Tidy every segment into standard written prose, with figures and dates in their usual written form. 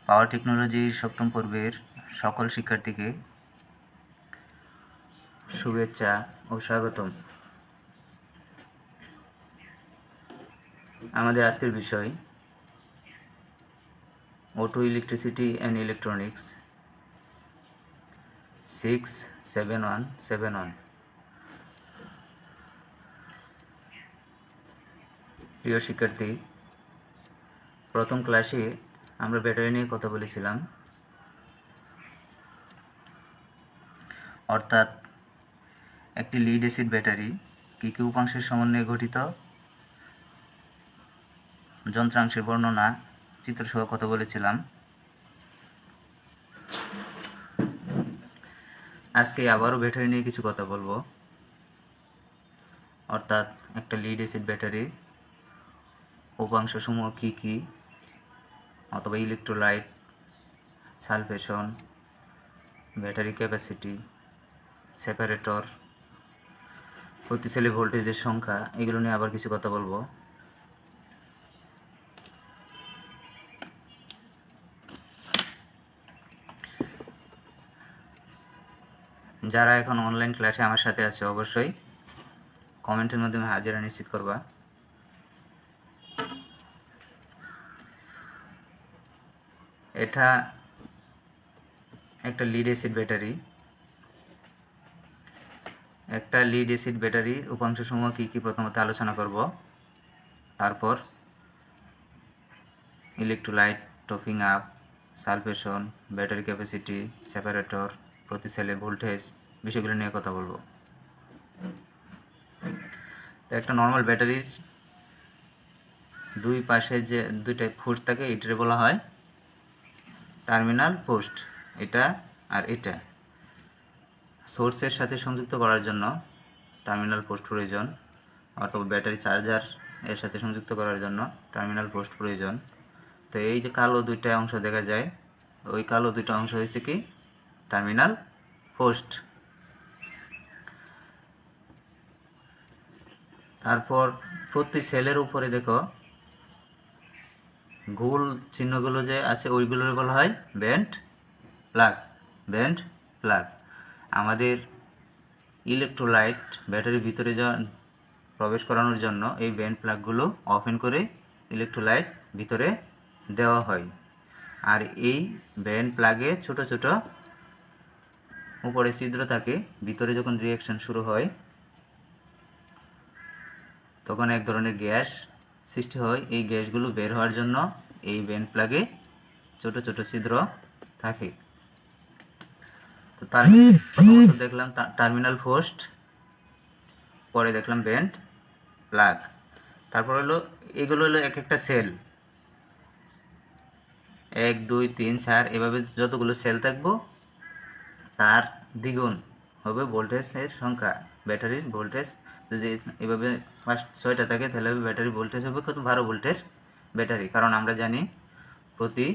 পাওয়ার টেকনোলজির সপ্তম পর্বের সকল শিক্ষার্থীকে শুভেচ্ছা ও স্বাগতম। আমাদের আজকের বিষয় অটো ইলেকট্রিসিটি অ্যান্ড ইলেকট্রনিক্স 67171। প্রিয় শিক্ষার্থী, প্রথম ক্লাসে আমরা ব্যাটারি নিয়ে কথা বলেছিলাম, অর্থাৎ একটি লিড অ্যাসিড ব্যাটারি কী কী উপাংশের সমন্বয়ে গঠিত, যন্ত্রাংশের বর্ণনা চিত্রসহ কথা বলেছিলাম। আজকে আবারও ব্যাটারি নিয়ে কিছু কথা বলবো, অর্থাৎ একটা লিড অ্যাসিড ব্যাটারির উপাংশসমূহ কী কী, অথবা electrolyte, sulphation, battery capacity, separator, প্রতি সেলে ভোল্টেজের সংখ্যা, এগুলো নিয়ে আবার কিছু কথা বলবো। যারা এখন অনলাইন ক্লাসে আমার সাথে আছে অবশ্যই কমেন্টের মাধ্যমে হাজিরা নিশ্চিত করবা। এটা একটা লিড অ্যাসিড ব্যাটারি। একটা লিড অ্যাসিড ব্যাটারির উপাংশসমূহ কী কী প্রথমত আলোচনা করব, তারপর electrolyte, topping up, sulphation, battery capacity, separator, প্রতি সেলে ভোল্টেজ, বিষয়গুলো নিয়ে কথা বলবো। তো একটা নর্মাল ব্যাটারির দুই পাশে যে দুইটা পোস্ট থাকে, এটারে বলা হয় টার্মিনাল পোস্ট। এটা আর এটা সোর্সের সাথে সংযুক্ত করার জন্য টার্মিনাল পোস্ট প্রয়োজন, অথবা ব্যাটারি চার্জার এর সাথে সংযুক্ত করার জন্য টার্মিনাল পোস্ট প্রয়োজন। তো এই যে কালো দুইটা অংশ দেখা যায়, ওই কালো দুইটা অংশ হয়েছে কি টার্মিনাল পোস্ট। তারপর প্রতি সেলের উপরে দেখো গোল চিহ্নগুলো যে আছে, ওইগুলোর বলা হয় ব্যান্ড প্লাগ। ব্যান্ড প্লাগ আমাদের ইলেকট্রোলাইট ব্যাটারির ভিতরে প্রবেশ করানোর জন্য এই ব্যান্ড প্লাগগুলো ওপেন করে ইলেকট্রোলাইট ভিতরে দেওয়া হয়। আর এই ব্যান্ড প্লাগে ছোট ছোট উপরে ছিদ্র থাকে, ভিতরে যখন রিঅ্যাকশন শুরু হয় তখন এক ধরনের গ্যাস সৃষ্টি হয়। এই গ্যাসগুলো বের হওয়ার জন্য এই ব্যান্ড প্লাগে ছোট ছোট ছিদ্র থাকে। তো তার প্রথমত দেখলাম টার্মিনাল পোস্ট, পরে দেখলাম ব্যান্ড প্লাগ, তারপর হলো এগুলো হলো এক একটা সেল, 1 2 3 4 এভাবে যতগুলো সেল থাকবো তার দ্বিগুণ হবে ভোল্টেজের সংখ্যা। ব্যাটারির ভোল্টেজ যদি এভাবে 6টা থাকে তাহলে ব্যাটারি ভোল্টেজ হবে কত, 12 ভোল্টের ব্যাটারি। কারণ আমরা জানি প্রতি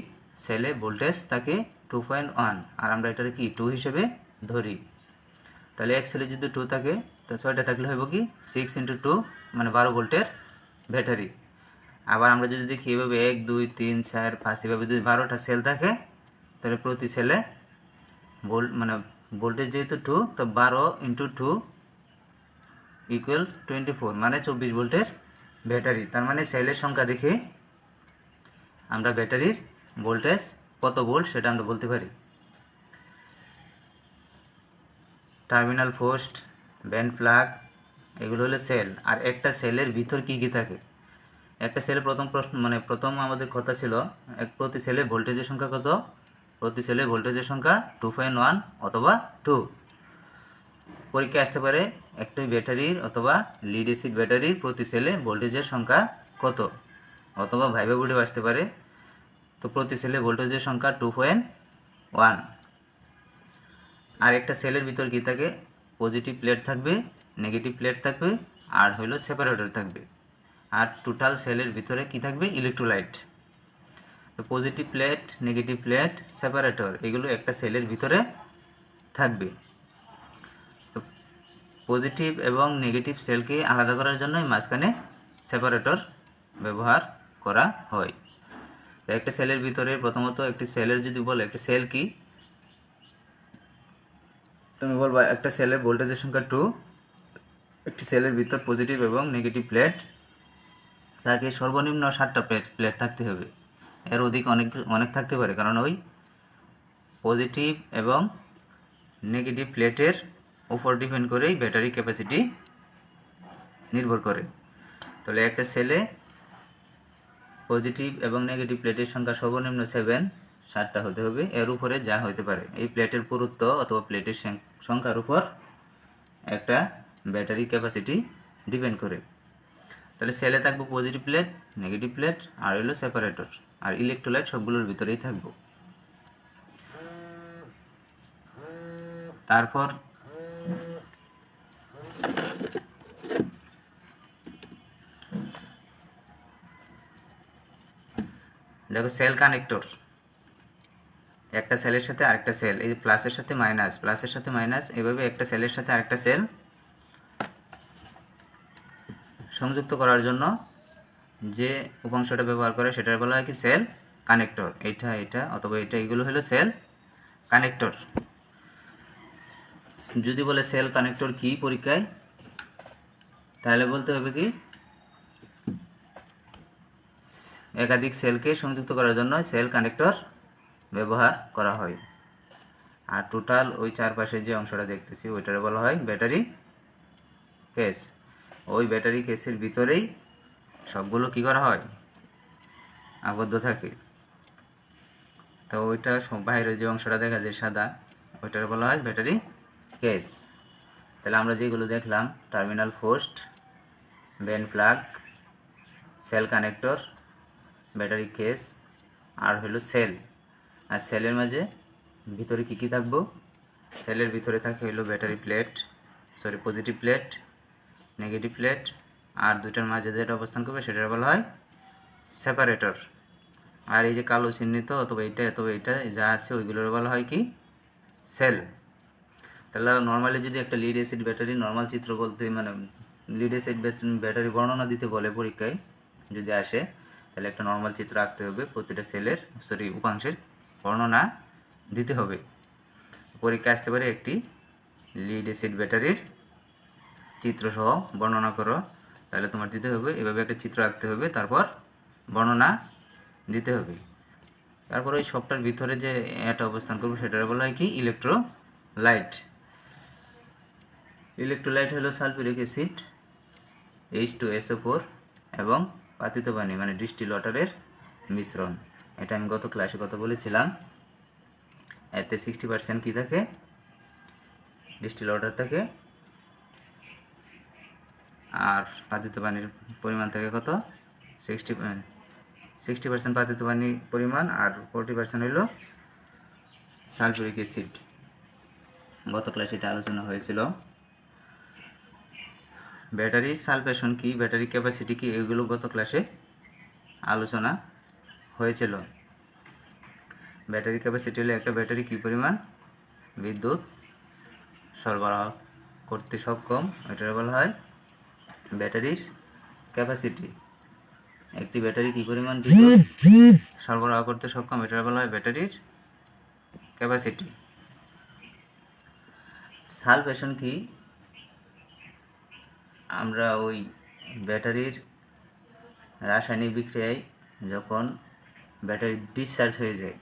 সেলে ভোল্টেজ থাকে 2.1, আর আমরা এটাকে কি 2 হিসেবে ধরি। তাহলে এক সেলে যদি 2 থাকে তো 6টা থাকলে হবে কি 6 × 2 মানে 12 ভোল্টের ব্যাটারি। আবার আমরা যদি দেখি এভাবে 1 2 3 4 5 এভাবে যদি 12টা সেল থাকে তাহলে প্রতি সেলে ভোল্টেজ যেহেতু 2, তো 12 × 2 = 24, মানে 24 ভোল্টের ব্যাটারি। তার মানে সেলের সংখ্যা দেখে আমরা ব্যাটারির ভোল্টেজ কত ভোল্ট সেটা আমরা বলতে পারি। টার্মিনাল পোস্ট, ব্যান্ড প্লাগ, এগুলো হলো সেল। আর একটা সেলের ভিতর কি কি থাকে, একটা সেলে প্রথম আমাদের কথা ছিল প্রতি সেলে ভোল্টেজের সংখ্যা কত, প্রতি সেলে ভোল্টেজের সংখ্যা 2.1 অথবা 2। পরীক্ষায় আসতে পারে একটি ব্যাটারির অথবা লিড অ্যাসিড ব্যাটারির প্রতি সেলে ভোল্টেজের সংখ্যা কত, অথবা ভাইবা বোর্ডেও আসতে পারে। তো প্রতি সেলে ভোল্টেজের সংখ্যা 2.1। আর একটা সেলের ভিতর কি থাকে, পজিটিভ প্লেট থাকবে, নেগেটিভ প্লেট থাকবে, আর হলো সেপারেটর থাকবে। আর টোটাল সেলের ভিতরে কি থাকবে, ইলেকট্রোলাইট। তো positive plate, negative plate, separator এগুলো একটা সেলের ভিতরে থাকবে। তো পজিটিভ এবং নেগেটিভ সেলকে আলাদা করার জন্য মাঝখানে সেপারেটর ব্যবহার করা হয়। তো একটা সেলের ভিতরে প্রথমত একটি সেলের যদি বলে একটা সেল কি, তুমি বলবা একটা সেলের ভোল্টেজের সংখ্যা 2, একটি সেলের ভিতর পজিটিভ এবং নেগেটিভ প্লেট তাকে সর্বনিম্ন 7টা প্লেট থাকতে হবে। এর অধিক অনেক অনেক থাকতে পারে, কারণ ওই পজিটিভ এবং নেগেটিভ প্লেটের উপর ডিপেন্ড করেই ব্যাটারি ক্যাপাসিটি নির্ভর করে। তাহলে একটা সেলে পজিটিভ এবং নেগেটিভ প্লেটের সংখ্যা সর্বনিম্ন 7টা হতে হবে। এর উপরে যা হতে পারে এই প্লেটের পুরুত্ব অথবা প্লেটের সংখ্যার উপর একটা ব্যাটারি ক্যাপাসিটি ডিপেন্ড করে। তাহলে সেলে থাকবে পজিটিভ প্লেট, নেগেটিভ প্লেট আর হলো সেপারেটর, আর ইলেকট্রোলাইট সবগুলোর ভিতরেই থাকবো। তারপর দেখো সেল কানেক্টর, একটা সেলের সাথে আরেকটা সেল, এই যে প্লাসের সাথে মাইনাস, প্লাসের সাথে মাইনাস, এভাবে একটা সেলের সাথে আরেকটা সেল সংযুক্ত করার জন্য যে উপাংশটা ব্যবহার করে সেটার বলা হয় কি সেল কানেক্টর। এটা অথবা এগুলো হলো সেল কানেক্টর। যদি বলে সেল কানেক্টর কি পরীক্ষায়, তাহলে বলতে হবে কি একাধিক সেলকে সংযুক্ত করার জন্য সেল কানেক্টর ব্যবহার করা হয়। আর টোটাল ওই চারপাশে যে অংশটা দেখতেছি ওইটার বলা হয় ব্যাটারি কেস। ওই ব্যাটারি কেসের ভিতরেই সবগুলো কি করা হয়, আবদ্ধ থাকে। তো ওইটা বাইরের যে অংশটা দেখা যায় সাদা, ওইটার বলা হয় ব্যাটারি কেস। তাহলে আমরা যেগুলো দেখলাম terminal post, band plug, cell connector, battery case আর হলো সেল। আর সেলের মাঝে ভিতরে কি থাকবো, সেলের ভিতরে থাকে হলো battery plate, positive plate, negative plate, আর দুটার মাঝে যেটা অবস্থান করবে সেটা বলা হয় সেপারেটর। আর এই যে কালো চিহ্নিত অথবা এটা যা আছে ওইগুলোর বলা হয় কি সেল। তাহলে নর্মালি যদি একটা লিড অ্যাসিড ব্যাটারি নর্মাল চিত্র বলতে মানে লিড অ্যাসিড ব্যাটারি বর্ণনা দিতে বলে পরীক্ষায় যদি আসে, তাহলে একটা নর্মাল চিত্র আঁকতে হবে, প্রতিটা সেলের উপাংশের বর্ণনা দিতে হবে। পরীক্ষা আসতে পারে একটি লিড অ্যাসিড ব্যাটারির চিত্র সহ বর্ণনা করো, তাহলে তোমার দিতে হবে এভাবে একটা চিত্র আঁকতে হবে, তারপর বর্ণনা দিতে হবে। তারপর ওই সবটার ভিতরে যে এটা অবস্থান করবে সেটার বলা হয় কি ইলেকট্রোলাইট। ইলেকট্রোলাইট হলো সালফিউরিক অ্যাসিড H2SO4 এবং পাতিত পানি মানে ডিস্টিল ওয়াটারের মিশ্রণ। এটা আমি গত ক্লাসে কথা বলেছিলাম। এতে 60% কি থাকে, ডিস্টিল ওয়াটার থাকে, আর পাতিত পানির পরিমাণ থাকে কত 60% পাতিত পানির পরিমাণ, আর 40% হইল সালফিউরিক অ্যাসিড। গত ক্লাসে এটা আলোচনা হয়েছিল। ব্যাটারি সালফেশন কি, ব্যাটারি ক্যাপাসিটি কি, এগুলো গত ক্লাসে আলোচনা হয়েছিল। ব্যাটারি ক্যাপাসিটি হলে একটা ব্যাটারি কি পরিমাণ বিদ্যুৎ সরবরাহ করতে সক্ষম, এটা বলা হয় ব্যাটারির ক্যাপাসিটি। একটি ব্যাটারি কি পরিমাণ বিদ্যুৎ সরবরাহ করতে সক্ষম, এটা বলা হয় ব্যাটারির ক্যাপাসিটি। সালফেশন কি, আমরা ওই ব্যাটারির রাসায়নিক বিক্রিয়ায় যখন ব্যাটারি ডিসচার্জ হয়ে যায়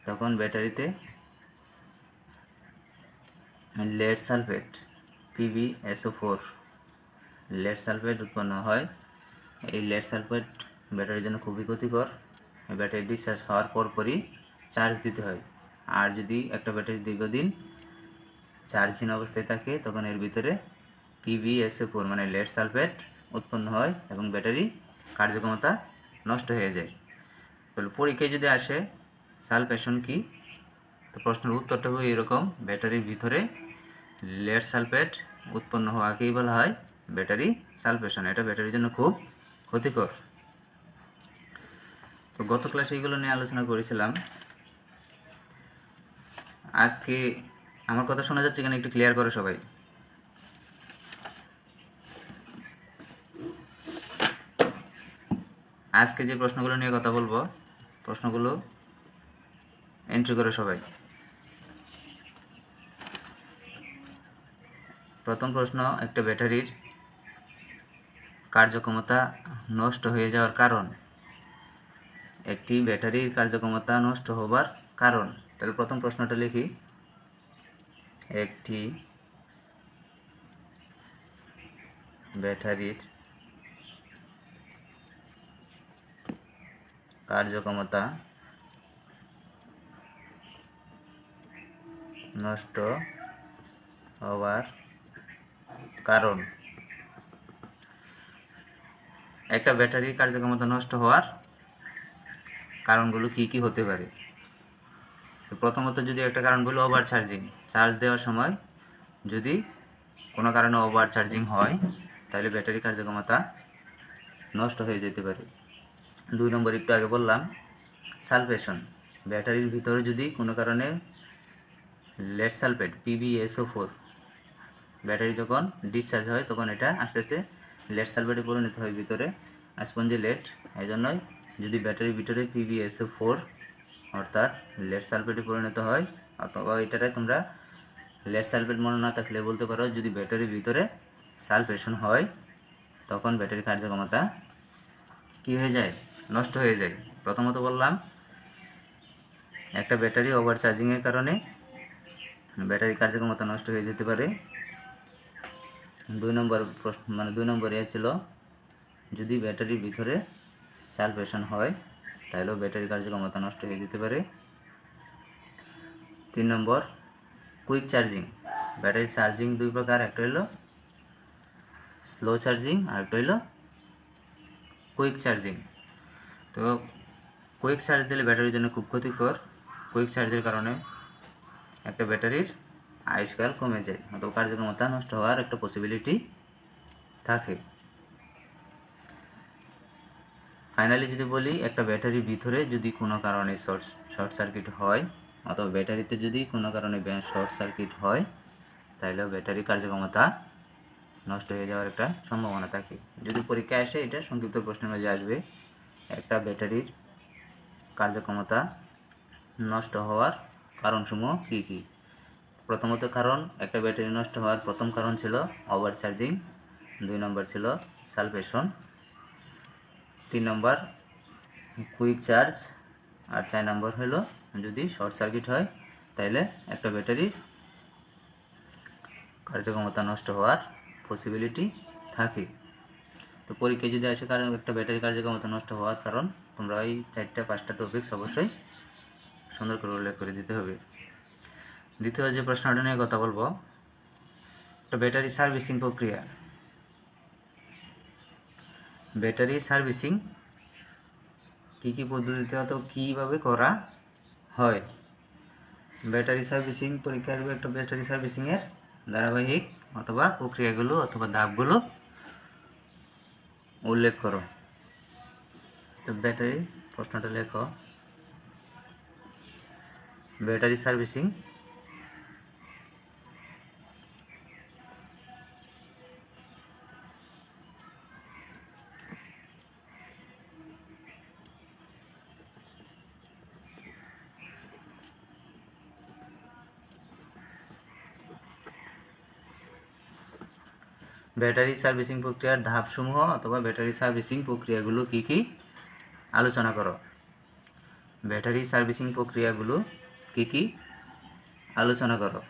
তখন ব্যাটারিতে lead sulphate PbSO4 lead sulphate উৎপন্ন হয়। এই লেড সালফেট ব্যাটারির জন্য খুবই ক্ষতিকর। ব্যাটারি ডিসচার্জ হওয়ার পরপরই চার্জ দিতে হয়। আর যদি একটা ব্যাটারি দীর্ঘদিন চার্জহীন অবস্থায় থাকে তখন এর ভিতরে PbSO4 মানে লেড সালফেট উৎপন্ন হয় এবং ব্যাটারি কার্যক্ষমতা নষ্ট হয়ে যায়। তাহলে পরীক্ষায় যদি আসে সালফেশন কি, তো প্রশ্নের উত্তরটা হবে এরকম, ব্যাটারির ভিতরে লেড সালফেট উৎপন্ন হওয়াকেই বলা হয় ব্যাটারি সালফেশন। এটা ব্যাটারির জন্য খুব ক্ষতিকর। তো গত ক্লাসে এগুলো নিয়ে আলোচনা করেছিলাম। আজকে আমার কথা শোনা যাচ্ছে কিনা একটু ক্লিয়ার করো সবাই। আজকে যে প্রশ্নগুলো নিয়ে কথা বলবো প্রশ্নগুলো এন্ট্রি করে সবাই। প্রথম প্রশ্ন, একটা ব্যাটারির কার্যক্ষমতা নষ্ট হয়ে যাওয়ার কারণ। একটি ব্যাটারির কার্যক্ষমতা নষ্ট হবার কারণ। তাহলে প্রথম প্রশ্নটা লিখি, একটি ব্যাটারির কার্যক্ষমতা নষ্ট হওয়ার কারণ। একটা ব্যাটারির কার্যক্ষমতা নষ্ট হওয়ার কারণগুলো কি কি হতে পারে? প্রথমত যদি একটা কারণ বলি ওভার চার্জিং, চার্জ দেওয়ার সময় যদি কোনো কারণে ওভার চার্জিং হয় তাহলে ব্যাটারি কার্যক্ষমতা নষ্ট হয়ে যেতে পারে। 2 নম্বর একটু আগে বললাম সালফেশন, ব্যাটারির ভিতরে যদি কোনো কারণে লেড সালফেট PbSO4 ব্যাটারি যখন ডিসচার্জ হয় তখন এটা আস্তে আস্তে লেড সালফেটে পরিণত হয় ভিতরে স্পঞ্জি লেড। এই জন্যই যদি ব্যাটারির ভিতরে PbSO4 অর্থাৎ লেড সালফেটে পরিণত হয়, অথবা এটারে তোমরা লেড সালফেট মনে না থাকলে বলতে পারো যদি ব্যাটারির ভিতরে সালফেশন হয় তখন ব্যাটারি কার্যক্ষমতা কী হয়ে যায়? নষ্ট হয়ে যায়। প্রথমত বললাম একটা ব্যাটারি ওভার চার্জিংয়ের কারণে ব্যাটারি কার্যক্ষমতা নষ্ট হয়ে যেতে পারে। 2 নম্বর মানে 2 নম্বর ছিল যদি ব্যাটারির ভিতরে সালফেশন হয় তাহলেও ব্যাটারি কার্যক্ষমতা নষ্ট হয়ে যেতে পারে। 3 নম্বর কুইক চার্জিং, ব্যাটারি চার্জিং 2 প্রকার, একটা হলো স্লো চার্জিং আর একটা হলো কুইক চার্জিং। তো কুইক চার্জ দিলে ব্যাটারির জন্য খুব ক্ষতিকর। কুইক চার্জের কারণে একটা ব্যাটারির আয়ুষ্কাল কমে যায়, অথবা কার্যক্ষমতা নষ্ট হওয়ার একটা পসিবিলিটি থাকে। ফাইনালি যদি বলি একটা ব্যাটারির ভিতরে যদি কোনো কারণে শর্ট সার্কিট হয় অথবা ব্যাটারিতে যদি কোনো কারণে শর্ট সার্কিট হয় তাহলেও ব্যাটারি কার্যক্ষমতা নষ্ট হয়ে যাওয়ার একটা সম্ভাবনা থাকে। যদি পরীক্ষায় আসে এটা সংক্ষিপ্ত প্রশ্নের মাঝে আসবে, একটা ব্যাটারির কার্যক্ষমতা নষ্ট হওয়ার কারণসমূহ কী কী। প্রথমত কারণ, একটা ব্যাটারি নষ্ট হওয়ার প্রথম কারণ ছিল ওভার চার্জিং, 2 নম্বর ছিল সালফেশন, 3 নম্বর কুইক চার্জ, আর 4 নম্বর হলো যদি শর্ট সার্কিট হয় তাহলে একটা ব্যাটারির কার্যক্ষমতা নষ্ট হওয়ার পসিবিলিটি থাকে। তো পরীক্ষায় যদি আসে কারণ একটা ব্যাটারি কার্যক্ষমতা নষ্ট হওয়ার কারণ, তোমরা ওই 4-5টা টপিকস অবশ্যই সুন্দর করে উল্লেখ করে দিতে হবে। দ্বিতীয় যে প্রশ্নটা নিয়ে কথা বলবো, একটা ব্যাটারি সার্ভিসিং প্রক্রিয়া। ব্যাটারি সার্ভিসিং কী কী পদ্ধতিতে অথবা কীভাবে করা হয়? ব্যাটারি সার্ভিসিং পরীক্ষা আসবে একটা ব্যাটারি সার্ভিসিংয়ের ধারাবাহিক অথবা প্রক্রিয়াগুলো অথবা ধাপগুলো উল্লেখ করো। তো ব্যাটারি প্রশ্নটা লেখো, ব্যাটারি সার্ভিসিং ব্যাটারি সার্ভিসিং প্রক্রিয়ার ধাপসমূহ অথবা ব্যাটারি সার্ভিসিং প্রক্রিয়াগুলো কি কি আলোচনা করো। ব্যাটারি সার্ভিসিং প্রক্রিয়াগুলো কি কি আলোচনা করো।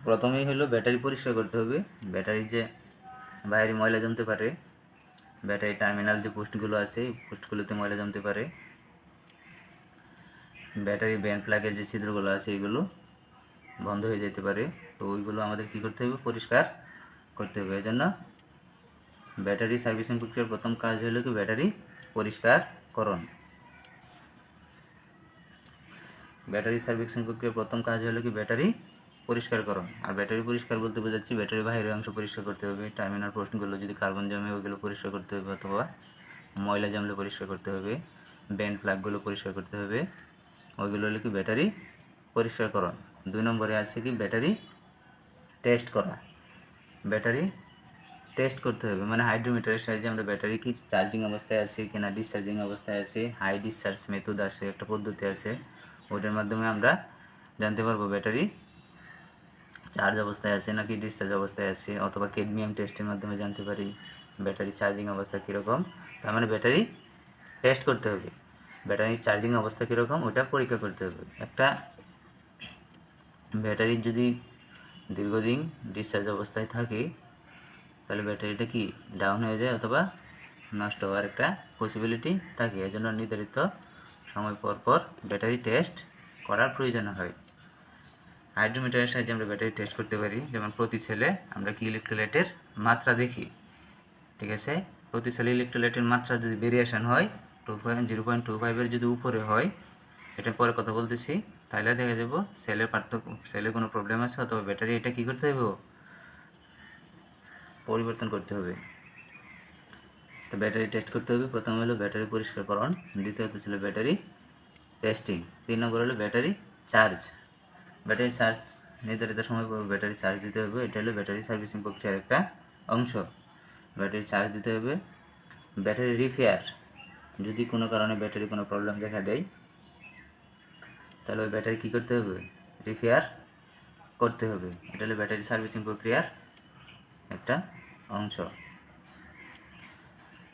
প্রথমেই হলো ব্যাটারি পরিষ্কার করতে হবে। ব্যাটারির যে বাইরে ময়লা জমতে পারে, ব্যাটারি টার্মিনাল যে পোস্টগুলো আছে পোস্টগুলোতে ময়লা জমতে পারে, ব্যাটারি ব্যান্ড প্লাগের যে ছিদ্রগুলো আছে এগুলো বন্ধ হয়ে যেতে পারে। তো ওইগুলো আমাদের কী করতে হবে? পরিষ্কার করতে হবে। এই জন্য ব্যাটারি সার্ভিসিং প্রক্রিয়ার প্রথম কাজ হলো কি ব্যাটারি পরিষ্কারকরণ। ব্যাটারি সার্ভিসিং প্রক্রিয়ার প্রথম কাজ হলো কি ব্যাটারি পরিষ্কারকরণ। আর ব্যাটারি পরিষ্কার বলতে বোঝাচ্ছি ব্যাটারির বাইরের অংশ পরিষ্কার করতে হবে, টার্মিনাল পোস্টগুলো যদি কার্বন জমে ওইগুলো পরিষ্কার করতে হবে, অথবা ময়লা জমলে পরিষ্কার করতে হবে, ব্যান্ড প্লাগগুলো পরিষ্কার করতে হবে, ওইগুলো হলো কি ব্যাটারি পরিষ্কারকরণ। 2 নম্বরে আছে কি ব্যাটারি টেস্ট করা। ব্যাটারি টেস্ট করতে হবে, মানে হাইড্রোমিটারের সাহায্যে আমরা ব্যাটারি কি চার্জিং অবস্থায় আছে কিনা, ডিসচার্জিং অবস্থায় আছে, হাই ডিসচার্জ মেথড আছে, একটা পদ্ধতি আছে, ওটার মাধ্যমে আমরা জানতে পারবো ব্যাটারি চার্জ অবস্থায় আছে নাকি ডিসচার্জ অবস্থায় আছে, অথবা ক্যাডমিয়াম টেস্টের মাধ্যমে জানতে পারি ব্যাটারি চার্জিং অবস্থা কীরকম। তার মানে ব্যাটারি টেস্ট করতে হবে, ব্যাটারির চার্জিং অবস্থা কীরকম ওটা পরীক্ষা করতে হবে। একটা ব্যাটারি যদি দীর্ঘদিন ডিসচার্জ অবস্থায় থাকে তাহলে ব্যাটারিটা কি ডাউন হয়ে যায় অথবা নষ্ট হওয়ার একটা পসিবিলিটি থাকে। এজন্য নির্ধারিত সময় পর পর ব্যাটারি টেস্ট করার প্রয়োজন হয়। হাইড্রোমিটারের সাহায্যে আমরা ব্যাটারি টেস্ট করতে পারি, যেমন প্রতি সেলে আমরা কি ইলেকট্রোলাইটের মাত্রা দেখি, ঠিক আছে। প্রতি সেলে ইলেকট্রোলাইটের মাত্রা যদি ভেরিয়েশন হয় 0.25-এর যদি উপরে হয়, এটা পরে কথা বলতেছি, তাহলে দেখা যাব সেলের পার্থক্য, সেলে কোনো প্রবলেম আছে অথবা ব্যাটারি এটা কী করতে হবে, পরিবর্তন করতে হবে। তো ব্যাটারি টেস্ট করতে হবে, প্রথমে হলো ব্যাটারি পরিষ্কারকরণ, দ্বিতীয়ত ছিল ব্যাটারি টেস্টিং, 3 নম্বর হলো ব্যাটারি চার্জ। ব্যাটারি চার্জ নির্ধারিত সময় পর ব্যাটারি চার্জ দিতে হবে, এটা হলো ব্যাটারি সার্ভিসিং প্রক্রিয়ার একটা অংশ। ব্যাটারি চার্জ দিতে হবে। ব্যাটারি রিপেয়ার, যদি কোনো কারণে ব্যাটারি কোনো প্রবলেম দেখা দেয় তাহলে ওই ব্যাটারি কী করতে হবে, রিপেয়ার করতে হবে, এটা হলো ব্যাটারি সার্ভিসিং প্রক্রিয়ার একটা অংশ।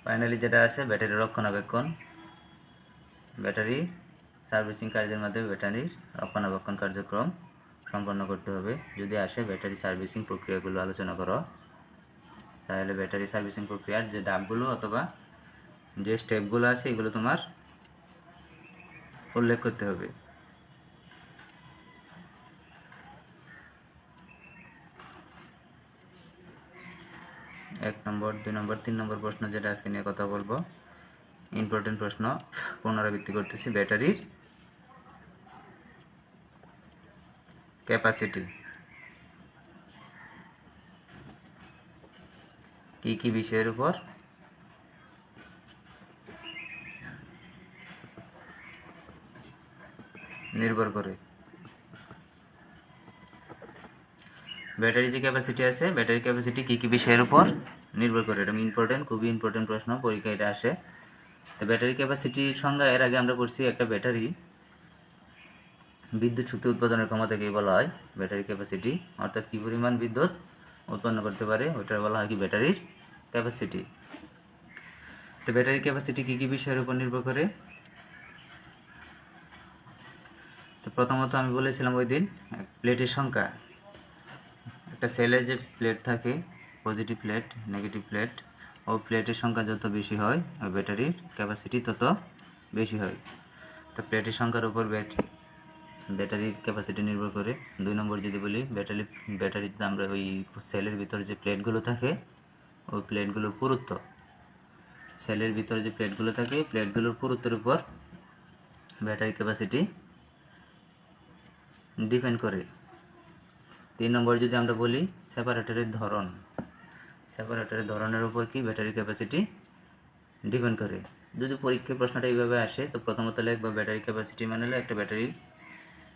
ফাইনালি যেটা আছে ব্যাটারি রক্ষণাবেক্ষণ, ব্যাটারি সার্ভিসিং কার্যের মাধ্যমে ব্যাটারির রক্ষণাবেক্ষণ কার্যক্রম সম্পন্ন করতে হবে। যদি আসে ব্যাটারি সার্ভিসিং প্রক্রিয়াগুলো আলোচনা করো, তাহলে ব্যাটারি সার্ভিসিং প্রক্রিয়ার যে ধাপগুলো অথবা যে স্টেপগুলো আছে এগুলো তোমার উল্লেখ করতে হবে। এক নম্বর, 2 নম্বর, 3 নম্বর প্রশ্ন যেটা আজকে নিয়ে কথা বলবো, ইম্পর্টেন্ট প্রশ্ন পুনরাবৃত্তি করতেছি। ব্যাটারির ক্যাপাসিটি কি কি বিষয়ের উপর নির্ভর করে? ব্যাটারি যে ক্যাপাসিটি আছে, ব্যাটারি ক্যাপাসিটি কী কী বিষয়ের উপর নির্ভর করে? এটা ইম্পর্টেন্ট, খুবই ইম্পর্টেন্ট প্রশ্ন, পরীক্ষায় এটা আসে। তো ব্যাটারি ক্যাপাসিটির সংজ্ঞা এর আগে আমরা পড়ছি, একটা ব্যাটারি বিদ্যুৎ শক্তি উৎপাদনের ক্ষমতাকেই বলা হয় ব্যাটারি ক্যাপাসিটি, অর্থাৎ কী পরিমাণ বিদ্যুৎ উৎপন্ন করতে পারে ওটা বলা হয় কি ব্যাটারির ক্যাপাসিটি। তো ব্যাটারি ক্যাপাসিটি কী কী বিষয়ের উপর নির্ভর করে? তো প্রথমত আমি বলেছিলাম ওই দিন প্লেটের সংখ্যা, একটা সেলে যে প্লেট থাকে, পজিটিভ প্লেট, নেগেটিভ প্লেট, ওই প্লেটের সংখ্যা যত বেশি হয় ওই ব্যাটারির ক্যাপাসিটি তত বেশি হয়। তো প্লেটের সংখ্যার উপর ব্যাটারির ক্যাপাসিটি নির্ভর করে। 2 নম্বর যদি বলি, ব্যাটারিতে আমরা ওই সেলের ভিতরে যে প্লেটগুলো থাকে ওই প্লেটগুলোর পুরুত্ব, সেলের ভিতরে যে প্লেটগুলো থাকে প্লেটগুলোর পুরুত্বের উপর ব্যাটারি ক্যাপাসিটি ডিপেন্ড করে। 3 নম্বর যদি আমরা বলি সেপারেটরের ধরন, সেপারেটরের ধরনের উপর কি ব্যাটারি ক্যাপাসিটি ডিপেন্ড করে। যদি পরীক্ষায় প্রশ্নটা এইভাবে আসে তো প্রথমত লিখবো ব্যাটারি ক্যাপাসিটি মানে হলো একটা ব্যাটারি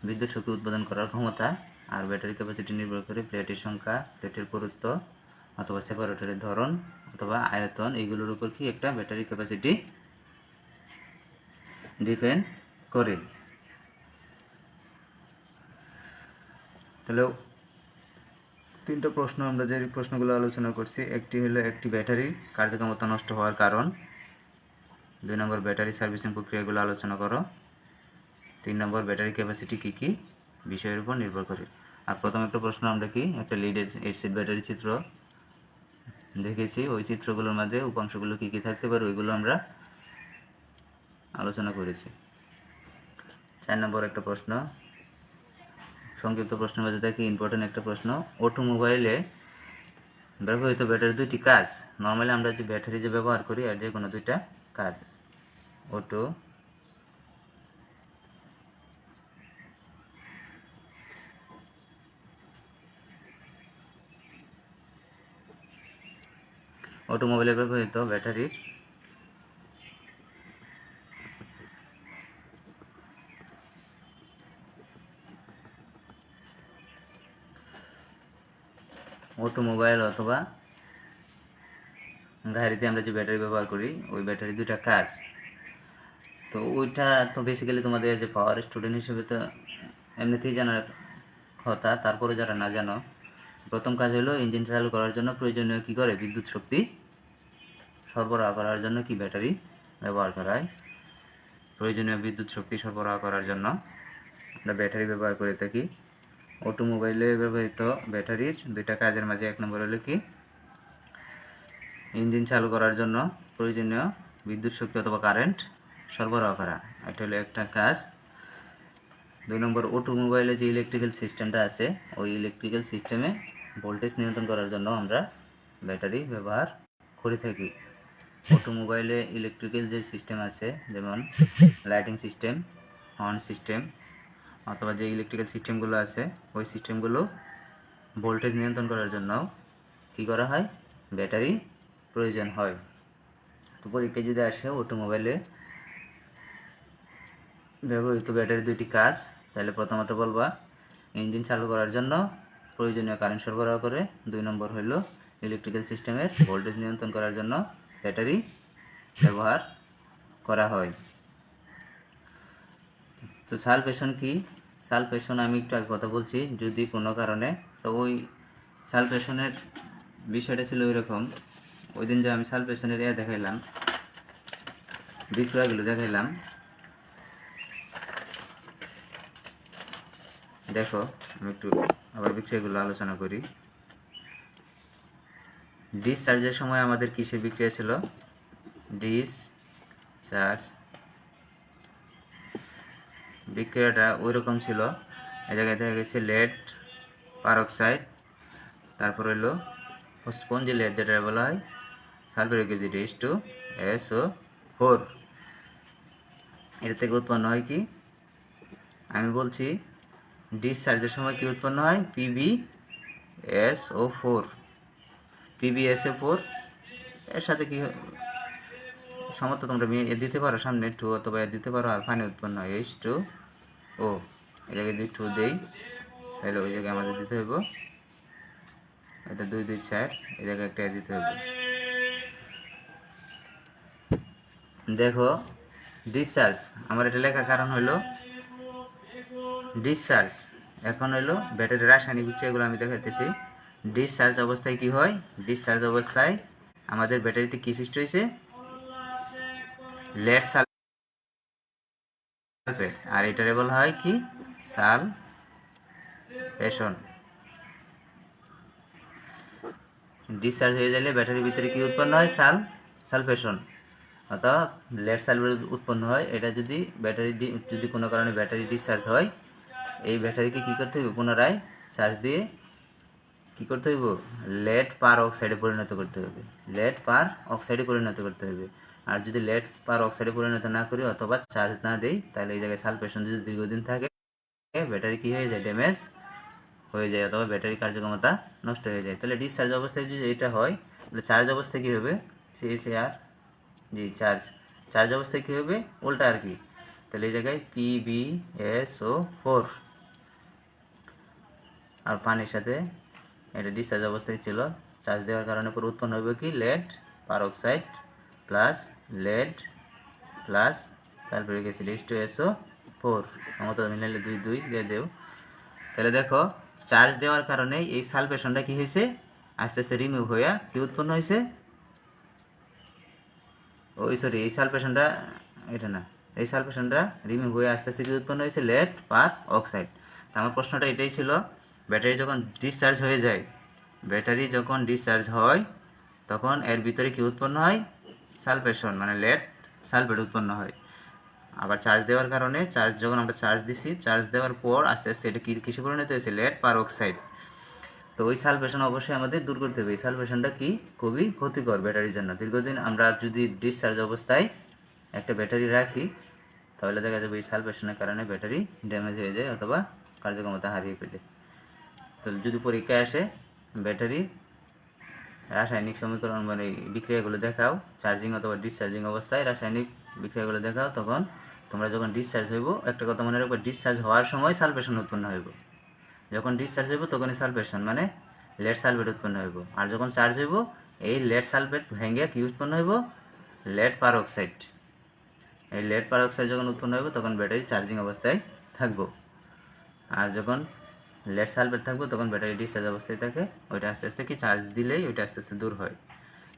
বিদ্যুৎ শক্তি উৎপাদন করার ক্ষমতা, আর ব্যাটারি ক্যাপাসিটি নির্ভর করে প্লেটের সংখ্যা, প্লেটের পুরুত্ব অথবা সেপারেটরের ধরন অথবা আয়তন, এইগুলোর উপর কি একটা ব্যাটারি ক্যাপাসিটি ডিপেন্ড করে। তাহলে 3টা প্রশ্ন আমরা যে প্রশ্নগুলো আলোচনা করছি, একটি হলো একটি ব্যাটারির কার্যক্ষমতা নষ্ট হওয়ার কারণ, 2 নম্বর ব্যাটারি সার্ভিসিং প্রক্রিয়াগুলো আলোচনা করো, 3 নম্বর ব্যাটারি ক্যাপাসিটি কী কী বিষয়ের উপর নির্ভর করে। আর প্রথম একটা প্রশ্ন আমরা কি একটা লিড এসিড ব্যাটারি চিত্র দেখেছি, ওই চিত্রগুলোর মধ্যে উপাংশগুলো কী কী থাকতে পারে ওইগুলো আমরা আলোচনা করেছি। 4 নম্বর একটা প্রশ্ন, সংক্ষিপ্ত প্রশ্নের মধ্যে দেখি ইম্পর্টেন্ট একটা প্রশ্ন, অটোমোবাইলে ব্যবহৃত ব্যাটারি 2টি কাজ। নর্মালি আমরা যে ব্যাটারি যে ব্যবহার করি আর যে কোনো 2টা কাজ। অটোমোবাইলে ব্যবহৃত ব্যাটারির অটোমোবাইল অথবা গাড়িতে আমরা যে ব্যাটারি ব্যবহার করি ওই ব্যাটারি দুইটা কাজ। তো ওইটা তো বেসিক্যালি তোমাদের যে পাওয়ার স্টুডেন্ট হিসেবে তো এমনিতেই জানার কথা, তারপরে যারা না জানো, প্রথম কাজ হলো ইঞ্জিন চালু করার জন্য প্রয়োজনীয় কী করে বিদ্যুৎ শক্তি সরবরাহ করার জন্য কি ব্যাটারি ব্যবহার করা হয়। প্রয়োজনীয় বিদ্যুৎ শক্তি সরবরাহ করার জন্য আমরা ব্যাটারি ব্যবহার করে থাকি। অটোমোবাইলে ব্যবহৃত ব্যাটারির দুইটা কাজের মাঝে এক নম্বর হলো কি ইঞ্জিন চালু করার জন্য প্রয়োজনীয় বিদ্যুৎ শক্তি অথবা কারেন্ট সরবরাহ করা, এটা হলো একটা কাজ। 2 নম্বর, অটোমোবাইলে যে ইলেকট্রিক্যাল সিস্টেমটা আছে ওই ইলেকট্রিক্যাল সিস্টেমে ভোল্টেজ নিয়ন্ত্রণ করার জন্য আমরা ব্যাটারি ব্যবহার করে থাকি। অটোমোবাইলে ইলেকট্রিক্যাল যে সিস্টেম আছে যেমন লাইটিং সিস্টেম, হর্ন সিস্টেম অথবা যে ইলেকট্রিক্যাল সিস্টেমগুলো আছে ওই সিস্টেমগুলো ভোল্টেজ নিয়ন্ত্রণ করার জন্য কী করা হয়, ব্যাটারি প্রয়োজন হয়। তো পরীক্ষায় যদি আসে অটোমোবাইলে ব্যবহৃত ব্যাটারি দুইটি কাজ, তাহলে প্রথমত বলবা ইঞ্জিন চালু করার জন্য প্রয়োজনীয় কারেন্ট সরবরাহ করে। 2 নম্বর হলো ইলেকট্রিক্যাল সিস্টেমের ভোল্টেজ নিয়ন্ত্রণ করার জন্য ব্যাটারি ব্যবহার করা হয়। তো সালভেশন কি? সালভেশন আমি একটু আগে কথা বলছি, যদি কোনো কারণে, তো ওই সালভেশনের বিষয়টা ছিল ওই রকম, ওই দিন যে আমি সালভেশনের দেখাইলাম, বিক্রয়গুলো দেখাইলাম, দেখো আমি একটু আবার বিক্রিয়াগুলো আলোচনা করি। ডিসচার্জের সময় আমাদের কিসের বিক্রিয়া ছিল? ডিসচার্জ বিক্রিয়াটা ওই রকম ছিল, এই জায়গায় দেখা গেছে লেড পারক্সাইড, তারপর হলো স্পঞ্জি লেড যেটা বলা হয় সালফিউরিক অ্যাসিড H2SO4। এটা থেকে উৎপন্ন হয় কি, আমি বলছি ডিসচার্জের সময় কি উৎপন্ন হয়, PbSO4। PbSO4 এর সাথে কি সমর্থ তোমরা দিতে পারো সামনে 2 অথবা দিতে পারো, আর পানি উৎপন্ন হয় H2O। এই জায়গায় যদি 2 দেই তাহলে ওই জায়গায় আমাদের দিতে হবে এটা 2 2 4, এই জায়গায় একটা দিতে হবে। দেখো ডিসচার্জ আমার এটা লেখার কারণ হলো ডিসচার্জ এখন হলো ব্যাটারি রাসায়নিক বিক্রিয়াগুলো আমি দেখাইতেছি। ডিসচার্জ অবস্থায় কি হয়, ডিসচার্জ অবস্থায় আমাদের ব্যাটারিতে কি সৃষ্টি হয়েছে, লেড সালফেট, আর এটারে বলা হয় কি সালফেশন। ডিসচার্জ হয়ে গেলে ব্যাটারির ভিতরে কি উৎপন্ন হয়, সালফেশন অর্থাৎ লেড সালফেট উৎপন্ন হয়। এটা যদি যদি কোনো কারণে ব্যাটারি ডিসচার্জ হয়, এই ব্যাটারিকে কী করতে হবে, পুনরায় চার্জ দিয়ে কী করতে হইব, লেড পার অক্সাইডে পরিণত করতে হবে, লেড পার অক্সাইডে পরিণত করতে হবে। আর যদি লেড পার অক্সাইডে পরিণত না করি অথবা চার্জ না দেই, তাহলে এই জায়গায় সালফেশন যদি দীর্ঘদিন থাকে ব্যাটারি কী হয়ে যায়, ড্যামেজ হয়ে যায় অথবা ব্যাটারি কার্যক্ষমতা নষ্ট হয়ে যায়। তাহলে ডিসচার্জ অবস্থায় যদি এটা হয়, তাহলে চার্জ অবস্থায় কী হবে, CSAR জি চার্জ অবস্থায় কী হবে, উল্টা আর কি। তাহলে এই জায়গায় PbSO4 আর পানির সাথে এটা ডিসচার্জ অবস্থায় ছিল, চার্জ দেওয়ার কারণে পরে উৎপন্ন হবে কি, lead peroxide plus lead plus sulphuric acid H2SO4 সমতা মিলাইলে 2 2 দিয়ে দেও। তাহলে দেখো চার্জ দেওয়ার কারণে এই সালফেশনটা কি হয়েছে, আস্তে আস্তে রিমুভ হইয়া কি উৎপন্ন হয়েছে, এই সালফেশনটা এটা না, এই সালফেশনটা রিমুভ হয়ে আস্তে আস্তে কি উৎপন্ন হয়েছে, লেড পার অক্সাইড। আমার প্রশ্নটা এটাই ছিল, ব্যাটারি যখন ডিসচার্জ হয়ে যায়, ব্যাটারি যখন ডিসচার্জ হয় তখন এর ভিতরে কি উৎপন্ন হয়, সালফেশন মানে লেড সালফেট উৎপন্ন হয়। আবার চার্জ দেওয়ার কারণে যখন আমরা চার্জ দিছি, চার্জ দেওয়ার পর আস্তে আস্তে এটা কিসে পরিণত হয়েছে, লেড পার অক্সাইড। তো ওই সালফেশন অবশ্যই আমাদের দূর করতে হবে। এই সালফেশনটা কি, খুবই ক্ষতিকর ব্যাটারির জন্য। দীর্ঘদিন আমরা যদি ডিসচার্জ অবস্থায় একটা ব্যাটারি রাখি, তাহলে দেখা যাবে এই সালফেশনের কারণে ব্যাটারি ড্যামেজ হয়ে যায় অথবা কার্যক্ষমতা হারিয়ে ফেলে। তো যদি পরীক্ষায় আসে ব্যাটারি রাসায়নিক সমীকরণ মানে বিক্রিয়াগুলো দেখাও, চার্জিং অথবা ডিসচার্জিং অবস্থায় রাসায়নিক বিক্রিয়াগুলো দেখাও, তখন তোমরা যখন ডিসচার্জ হইব, একটা কথা মনে রাখবে, ডিসচার্জ হওয়ার সময় সালফেশন উৎপন্ন হইব। যখন ডিসচার্জ হইব তখনই সালফেশন মানে লেড সালফেট উৎপন্ন হইব। আর যখন চার্জ হইব এই লেড সালফেট ভেঙে কি উৎপন্ন হইব? Lead peroxide. এই লেড পারঅক্সাইড যখন উৎপন্ন হইব তখন ব্যাটারি চার্জিং অবস্থায় থাকবো। আর যখন লেড সালফেট থাকবে তখন ব্যাটারি ডিসচার্জ অবস্থায় থাকে। ওইটা আস্তে আস্তে কি চার্জ দিলেই ওইটা আস্তে আস্তে দূর হয়।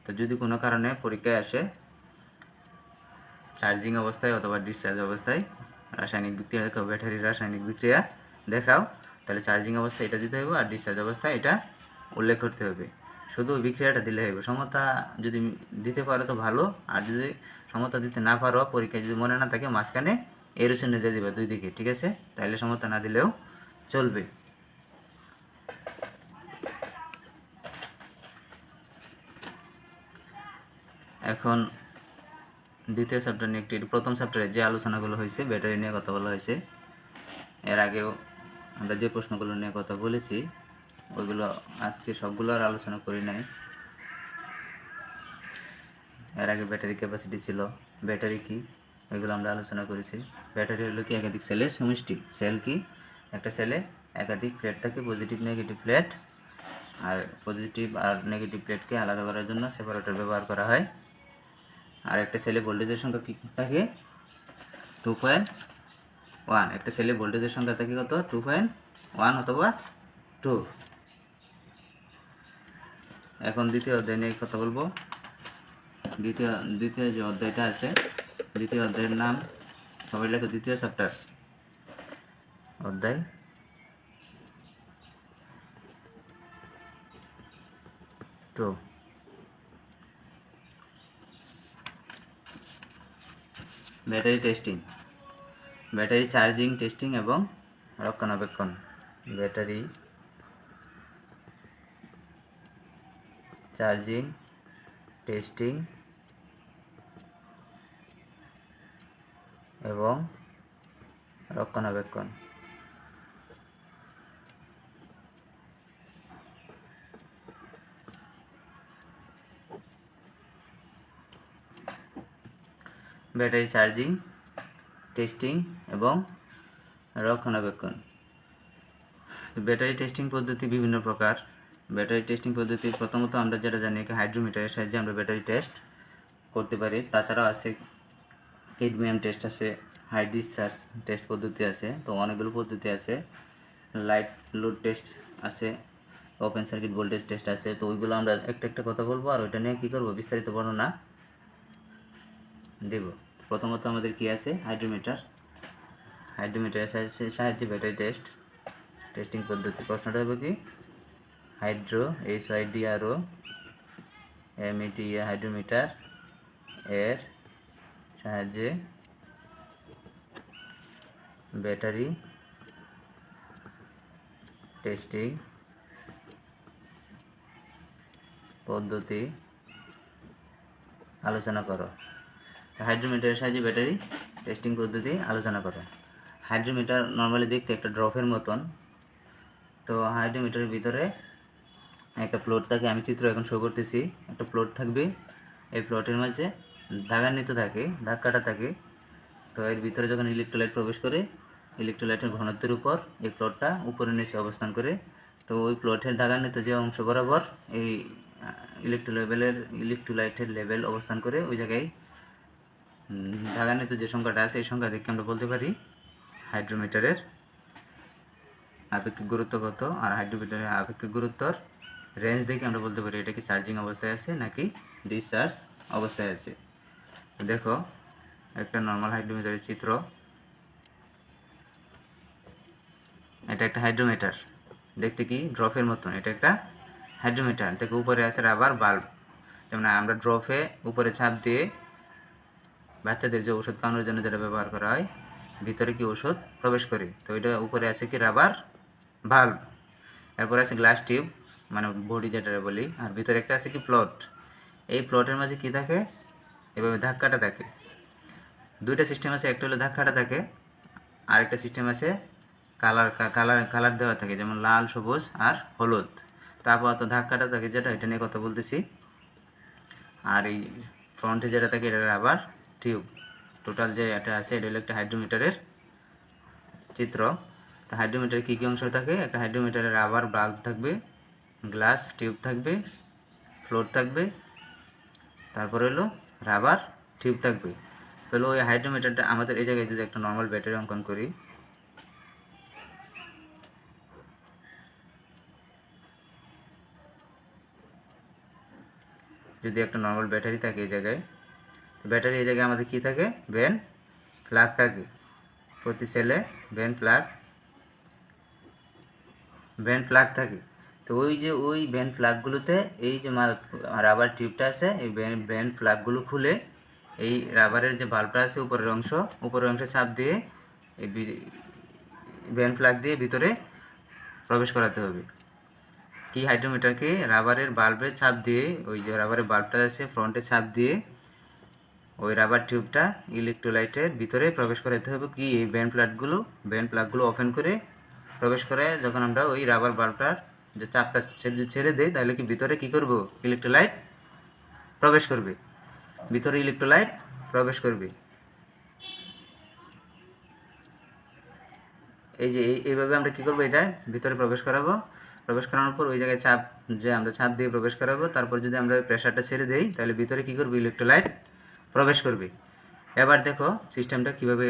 তো যদি কোনো কারণে পরীক্ষায় আসে চার্জিং অবস্থায় অথবা ডিসচার্জ অবস্থায় রাসায়নিক বিক্রিয়া দেখাও, ব্যাটারির রাসায়নিক বিক্রিয়া দেখাও, তাহলে চার্জিং অবস্থায় এটা দিতে হবে আর ডিসচার্জ অবস্থায় এটা উল্লেখ করতে হবে। শুধু বিক্রিয়াটা দিলে হবে। সমতা যদি দিতে পারো তো ভালো, আর যদি সমতা দিতে না পারো, পরীক্ষায় যদি মনে না থাকে, মাঝখানে এরোশন দিয়ে দিবে দুই দিকে, ঠিক আছে? তাহলে সমতা না দিলেও চলবে। এখন দ্বিতীয় চ্যাপ্টার নিয়ে একটি, প্রথম চ্যাপ্টারে যে আলোচনাগুলো হয়েছে ব্যাটারি নিয়ে কথা বলা হয়েছে। এর আগেও আমরা যে প্রশ্নগুলো নিয়ে কথা বলেছি ওইগুলো আজকে সবগুলো আর আলোচনা করি নাই। এর আগে ব্যাটারি ক্যাপাসিটি ছিল, ব্যাটারি কি, ওইগুলো আমরা আলোচনা করেছি। ব্যাটারি হলো কি একাধিক সেলের সমষ্টি। সেল কি? একটা সেলে একাধিক প্লেট থাকে, পজিটিভ নেগেটিভ প্লেট। আর পজিটিভ আর নেগেটিভ প্লেটকে আলাদা করার জন্য সেপারেটর ব্যবহার করা হয়। আর একটা সেলে ভোল্টেজের সংখ্যা কি থাকে? 2.1। একটা সেলে ভোল্টেজের সংখ্যা থাকে কত? 2.1 অথবা 2। এখন দ্বিতীয় অধ্যায় নিয়ে কথা বলবো। দ্বিতীয় যে অধ্যায়টা আছে, দ্বিতীয় অধ্যায়ের নাম সবাই লেখো, দ্বিতীয় চ্যাপ্টার, অধ্যায় 2। Battery testing, battery charging, testing এবং রক্ষণাবেক্ষণ। ব্যাটারি চার্জিং, টেস্টিং এবং রক্ষণাবেক্ষণ। ব্যাটারি চার্জিং, টেস্টিং এবং রক্ষণাবেক্ষণ। ব্যাটারি টেস্টিং পদ্ধতি বিভিন্ন প্রকার। ব্যাটারি টেস্টিং পদ্ধতি প্রথমত আমরা যেটা জানি, হাইড্রোমিটারের সাহায্যে আমরা ব্যাটারি টেস্ট করতে পারি। তাছাড়াও আছে কেডমিয়াম টেস্ট আছে, হাই ডিসচার্জ টেস্ট পদ্ধতি আছে। তো অনেকগুলো পদ্ধতি আছে। লাইট লোড টেস্ট আছে, ওপেন সার্কিট ভোল্টেজ টেস্ট আছে। তো ওইগুলো আমরা একটা একটা কথা বলবো আর ওইটা নিয়ে কী করবো, বিস্তারিত বর্ণনা দেব। প্রথমত আমাদের কি আছে? হাইড্রোমিটার। হাইড্রোমিটারের সাহায্যে ব্যাটারি টেস্টিং পদ্ধতি। প্রশ্নটা হবে কি? হাইড্রো, HYDRO METE, হাইড্রোমিটার এর সাহায্যে ব্যাটারি টেস্টিং পদ্ধতি আলোচনা করো। হাইড্রোমিটারের সাহায্যে ব্যাটারি টেস্টিং পদ্ধতি আলোচনা করো। হাইড্রোমিটার নর্মালি দেখতে একটা ড্রপের মতন। তো হাইড্রোমিটারের ভিতরে একটা প্লট থাকে, আমি চিত্র এখন শো করতেছি। একটা প্লট থাকবে, এই প্লটের মাঝে দাগান্বিত থাকে, দাগ কাটা থাকে। তো এর ভিতরে যখন ইলেকট্রোলাইট প্রবেশ করে, ইলেকট্রোলাইটের ঘনত্বের উপর এই প্লটটা উপরে নিচে অবস্থান করে। তো ওই প্লটের দাগান্বিত যে অংশ বরাবর এই ইলেকট্রোলাইটের লেভেল অবস্থান করে, ওই জায়গায় দাগান্বিত যে সংখ্যাটা আছে এই সংখ্যা দেখে আমরা বলতে পারি হাইড্রোমিটারের আপেক্ষিক গুরুত্ব কত। আর হাইড্রোমিটারের আপেক্ষিক গুরুত্বর রেঞ্জ দেখে আমরা বলতে পারি এটা কি চার্জিং অবস্থায় আছে নাকি ডিসচার্জ অবস্থায় আছে। দেখো একটা নর্মাল হাইড্রোমিটারের চিত্র। এটা একটা হাইড্রোমিটার, দেখতে কি ড্রপের মতন। এটা একটা হাইড্রোমিটার, থেকে উপরে আছে রাবার বাল্ব। যেমন আমরা ড্রপে উপরে ছাপ দিয়ে বাচ্চাদের যে ওষুধ খাওয়ানোর জন্য যেটা ব্যবহার করা হয়, ভিতরে কি ওষুধ প্রবেশ করে। তো এটা উপরে আছে কি রাবার বাল্ব, এরপর আছে গ্লাস টিউব মানে বডি যেটা বলি, আর ভিতরে একটা আছে কি প্লট। এই প্লটের মাঝে কি থাকে? এভাবে ধাক্কাটা থাকে। দুইটা সিস্টেম আছে, একটা হলো ধাক্কাটা থাকে, আরেকটা সিস্টেম আছে কালার দেওয়া থাকে, যেমন লাল, সবুজ আর হলুদ। তারপর তো ধাক্কাটা থাকে যেটা, এটা নিয়ে কথা বলতেছি। আর এই ফ্রন্টে যেটা থাকে এটা রাবার টিউব। টোটাল যে এটা আছে এটা হলো একটা হাইড্রোমিটারের চিত্র। তো হাইড্রোমিটারে কী কী অংশ থাকে? একটা হাইড্রোমিটারে রাবার বাল্ব থাকবে, গ্লাস টিউব থাকবে, ফ্লোট থাকবে, তারপর হলো রাবার টিউব থাকবে। তাহলে ওই হাইড্রোমিটারটা আমাদের এই জায়গায় যদি একটা নর্মাল ব্যাটারি অঙ্কন করি, যদি একটা নর্মাল ব্যাটারি থাকে এই জায়গায়, ব্যাটারি এই জায়গায় আমাদের কী থাকে, ভ্যান প্লাগ থাকে, প্রতি সেলে ভ্যান প্লাগ থাকে। তো ওই যে ওই ভ্যান প্লাগগুলোতে এই যে রাবার টিউবটা আছে, এই ভ্যান প্লাগগুলো খুলে এই রাবারের যে বাল্বটা আছে উপরের অংশে চাপ দিয়ে এই ভ্যান প্লাগ দিয়ে ভিতরে প্রবেশ করাতে হবে। কি হাইড্রোমিটারকে রাবারের বাল্বে চাপ দিয়ে, ওই যে রাবারের বাল্বটা আছে ফ্রন্টে চাপ দিয়ে ওই রাবার টিউবটা ইলেকট্রোলাইটের ভিতরে প্রবেশ করাতে হবে। কি এই ভ্যান প্লাগগুলো ওপেন করে প্রবেশ করে যখন আমরা ওই রাবার বাল্বটার যে চাপটা ছেড়ে দেই, তাহলে কি ভিতরে কি করব, ইলেকট্রোলাইট প্রবেশ করবে, ভিতরে ইলেকট্রোলাইট প্রবেশ করবে। এই যে এইভাবে আমরা কি করব, এটা ভিতরে প্রবেশ করানোর পর ওই জায়গায় আমরা চাপ দিয়ে প্রবেশ করাবো। তারপর যদি আমরা প্রেসারটা ছেড়ে দেই, তাহলে ভিতরে কি করবে, ইলেকট্রোলাইট প্রবেশ করবে। এবার দেখো সিস্টেমটা কিভাবে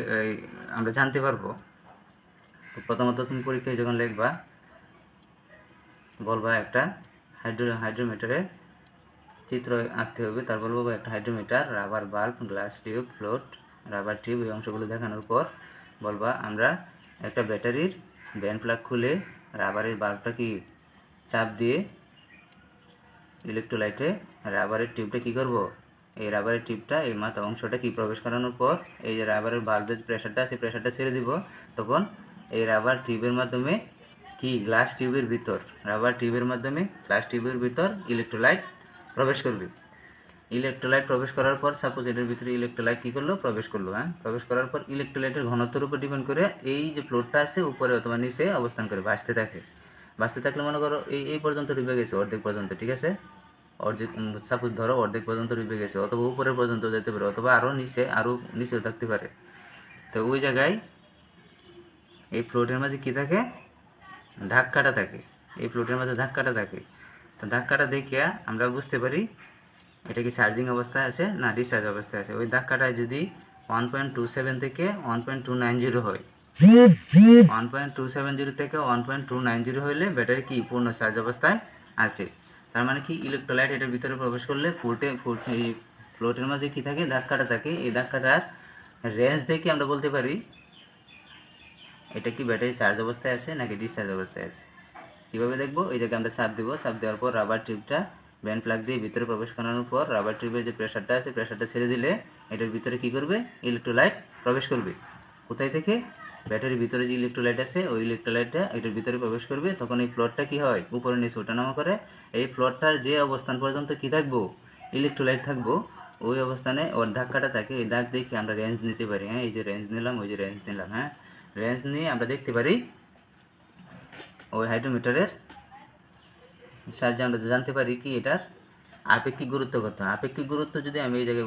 আমরা জানতে পারবো। তো প্রথমত তুমি পরীক্ষায় যখন লিখবা, বলবা একটা হাইড্রোমিটারের চিত্র আঁকতে হবে। তারপর বলবো একটা hydrometer, rubber bulb, glass tube, float, rubber tube, এই অংশগুলো দেখানোর পর বলবা আমরা একটা ব্যাটারির ভ্যান প্লাগ খুলে রাবারের বাল্বটা কি চাপ দিয়ে ইলেকট্রোলাইটে রাবারের টিউবটা কি করব, এই রাবারের টিউবটা এই মাথা অংশটা কি প্রবেশ করানোর পর এই যে রাবারের বাল্বের প্রেসারটা আছে, প্রেসারটা ছেড়ে দিব। তখন এই রাবার টিউবের মাধ্যমে কি গ্লাস টিউবের ভিতর, রাবার টিউবের মাধ্যমে গ্লাস টিউবের ভিতর ইলেকট্রোলাইট প্রবেশ করবে। ইলেকট্রোলাইট প্রবেশ করার পর সাপোজ এটার ভিতরে ইলেকট্রোলাইট কী করলো, প্রবেশ করলো। প্রবেশ করার পর ইলেকট্রোলাইটের ঘনত্বের উপর ডিপেন্ড করে এই যে ফ্লোরটা আছে উপরে অথবা নিচে অবস্থান করে ভাসতে থাকলে মনে করো এই পর্যন্ত ডুবে গেছে, অর্ধেক পর্যন্ত, ঠিক আছে, অর্ধেক সাপোজ ধরো অর্ধেক পর্যন্ত ডুবে গেছে, অথবা উপরের পর্যন্ত যেতে পারে, অথবা আরও নিচেও থাকতে পারে। তো ওই জায়গায় এই ফ্লোটের মাঝে কী থাকে, ধাক্কাটা থাকে, এই ফ্লোটের মাঝে ধাক্কাটা থাকে। তো ধাক্কাটা দেখে আমরা বুঝতে পারি এটা কি চার্জিং অবস্থায় আছে না ডিসচার্জ অবস্থায় আছে। ওই ধাক্কাটায় যদি 1.27 থেকে 1.290 হয়, 1.270 থেকে 1.290 হইলে ব্যাটারি কি পূর্ণ চার্জ অবস্থায় আছে। তার মানে কি ইলেকট্রোলাইট এটার ভিতরে প্রবেশ করলে ফ্লোটের মাঝে কি থাকে, ধাক্কাটা থাকে। এই ধাক্কাটার রেঞ্জ দেখে আমরা বলতে পারি এটা কি ব্যাটারি চার্জ অবস্থায় আছে নাকি ডিসচার্জ অবস্থায় আছে। কীভাবে দেখবো, এই জায়গায় আমরা চাপ দেবো, চাপ দেওয়ার পর রাবার টিউবটা ভ্যান প্লাগ দিয়ে ভিতরে প্রবেশ করানোর পর রাবার টিউবের যে প্রেসারটা আছে, প্রেসারটা ছেড়ে দিলে এটার ভিতরে কি করবে, ইলেকট্রোলাইট প্রবেশ করবে। কোথায় থেকে, ব্যাটারির ভিতরে যে ইলেকট্রোলাইট আছে ওই ইলেকট্রোলাইটটা এটার ভিতরে প্রবেশ করবে। তখন এই ফ্লোরটা কি হয়, উপরে নিচে ওঠানামা করে। এই ফ্লোরটার যে অবস্থান পর্যন্ত কি থাকবো, ইলেকট্রোলাইট থাকবো, ওই অবস্থানে ওর ধাক্কাটা থাকে। এই দাগ দেখে আমরা রেঞ্জ নিতে পারি। এই যে রেঞ্জ নিলাম, ওই যে রেঞ্জ নিলাম। রেঞ্জ নিয়ে আমরা দেখতে পারি ওই হাইড্রোমিটারের সাহায্যে আমরা জানতে পারি কি এটার আপেক্ষিক গুরুত্ব কত। আপেক্ষিক গুরুত্ব যদি আমি এই জায়গায়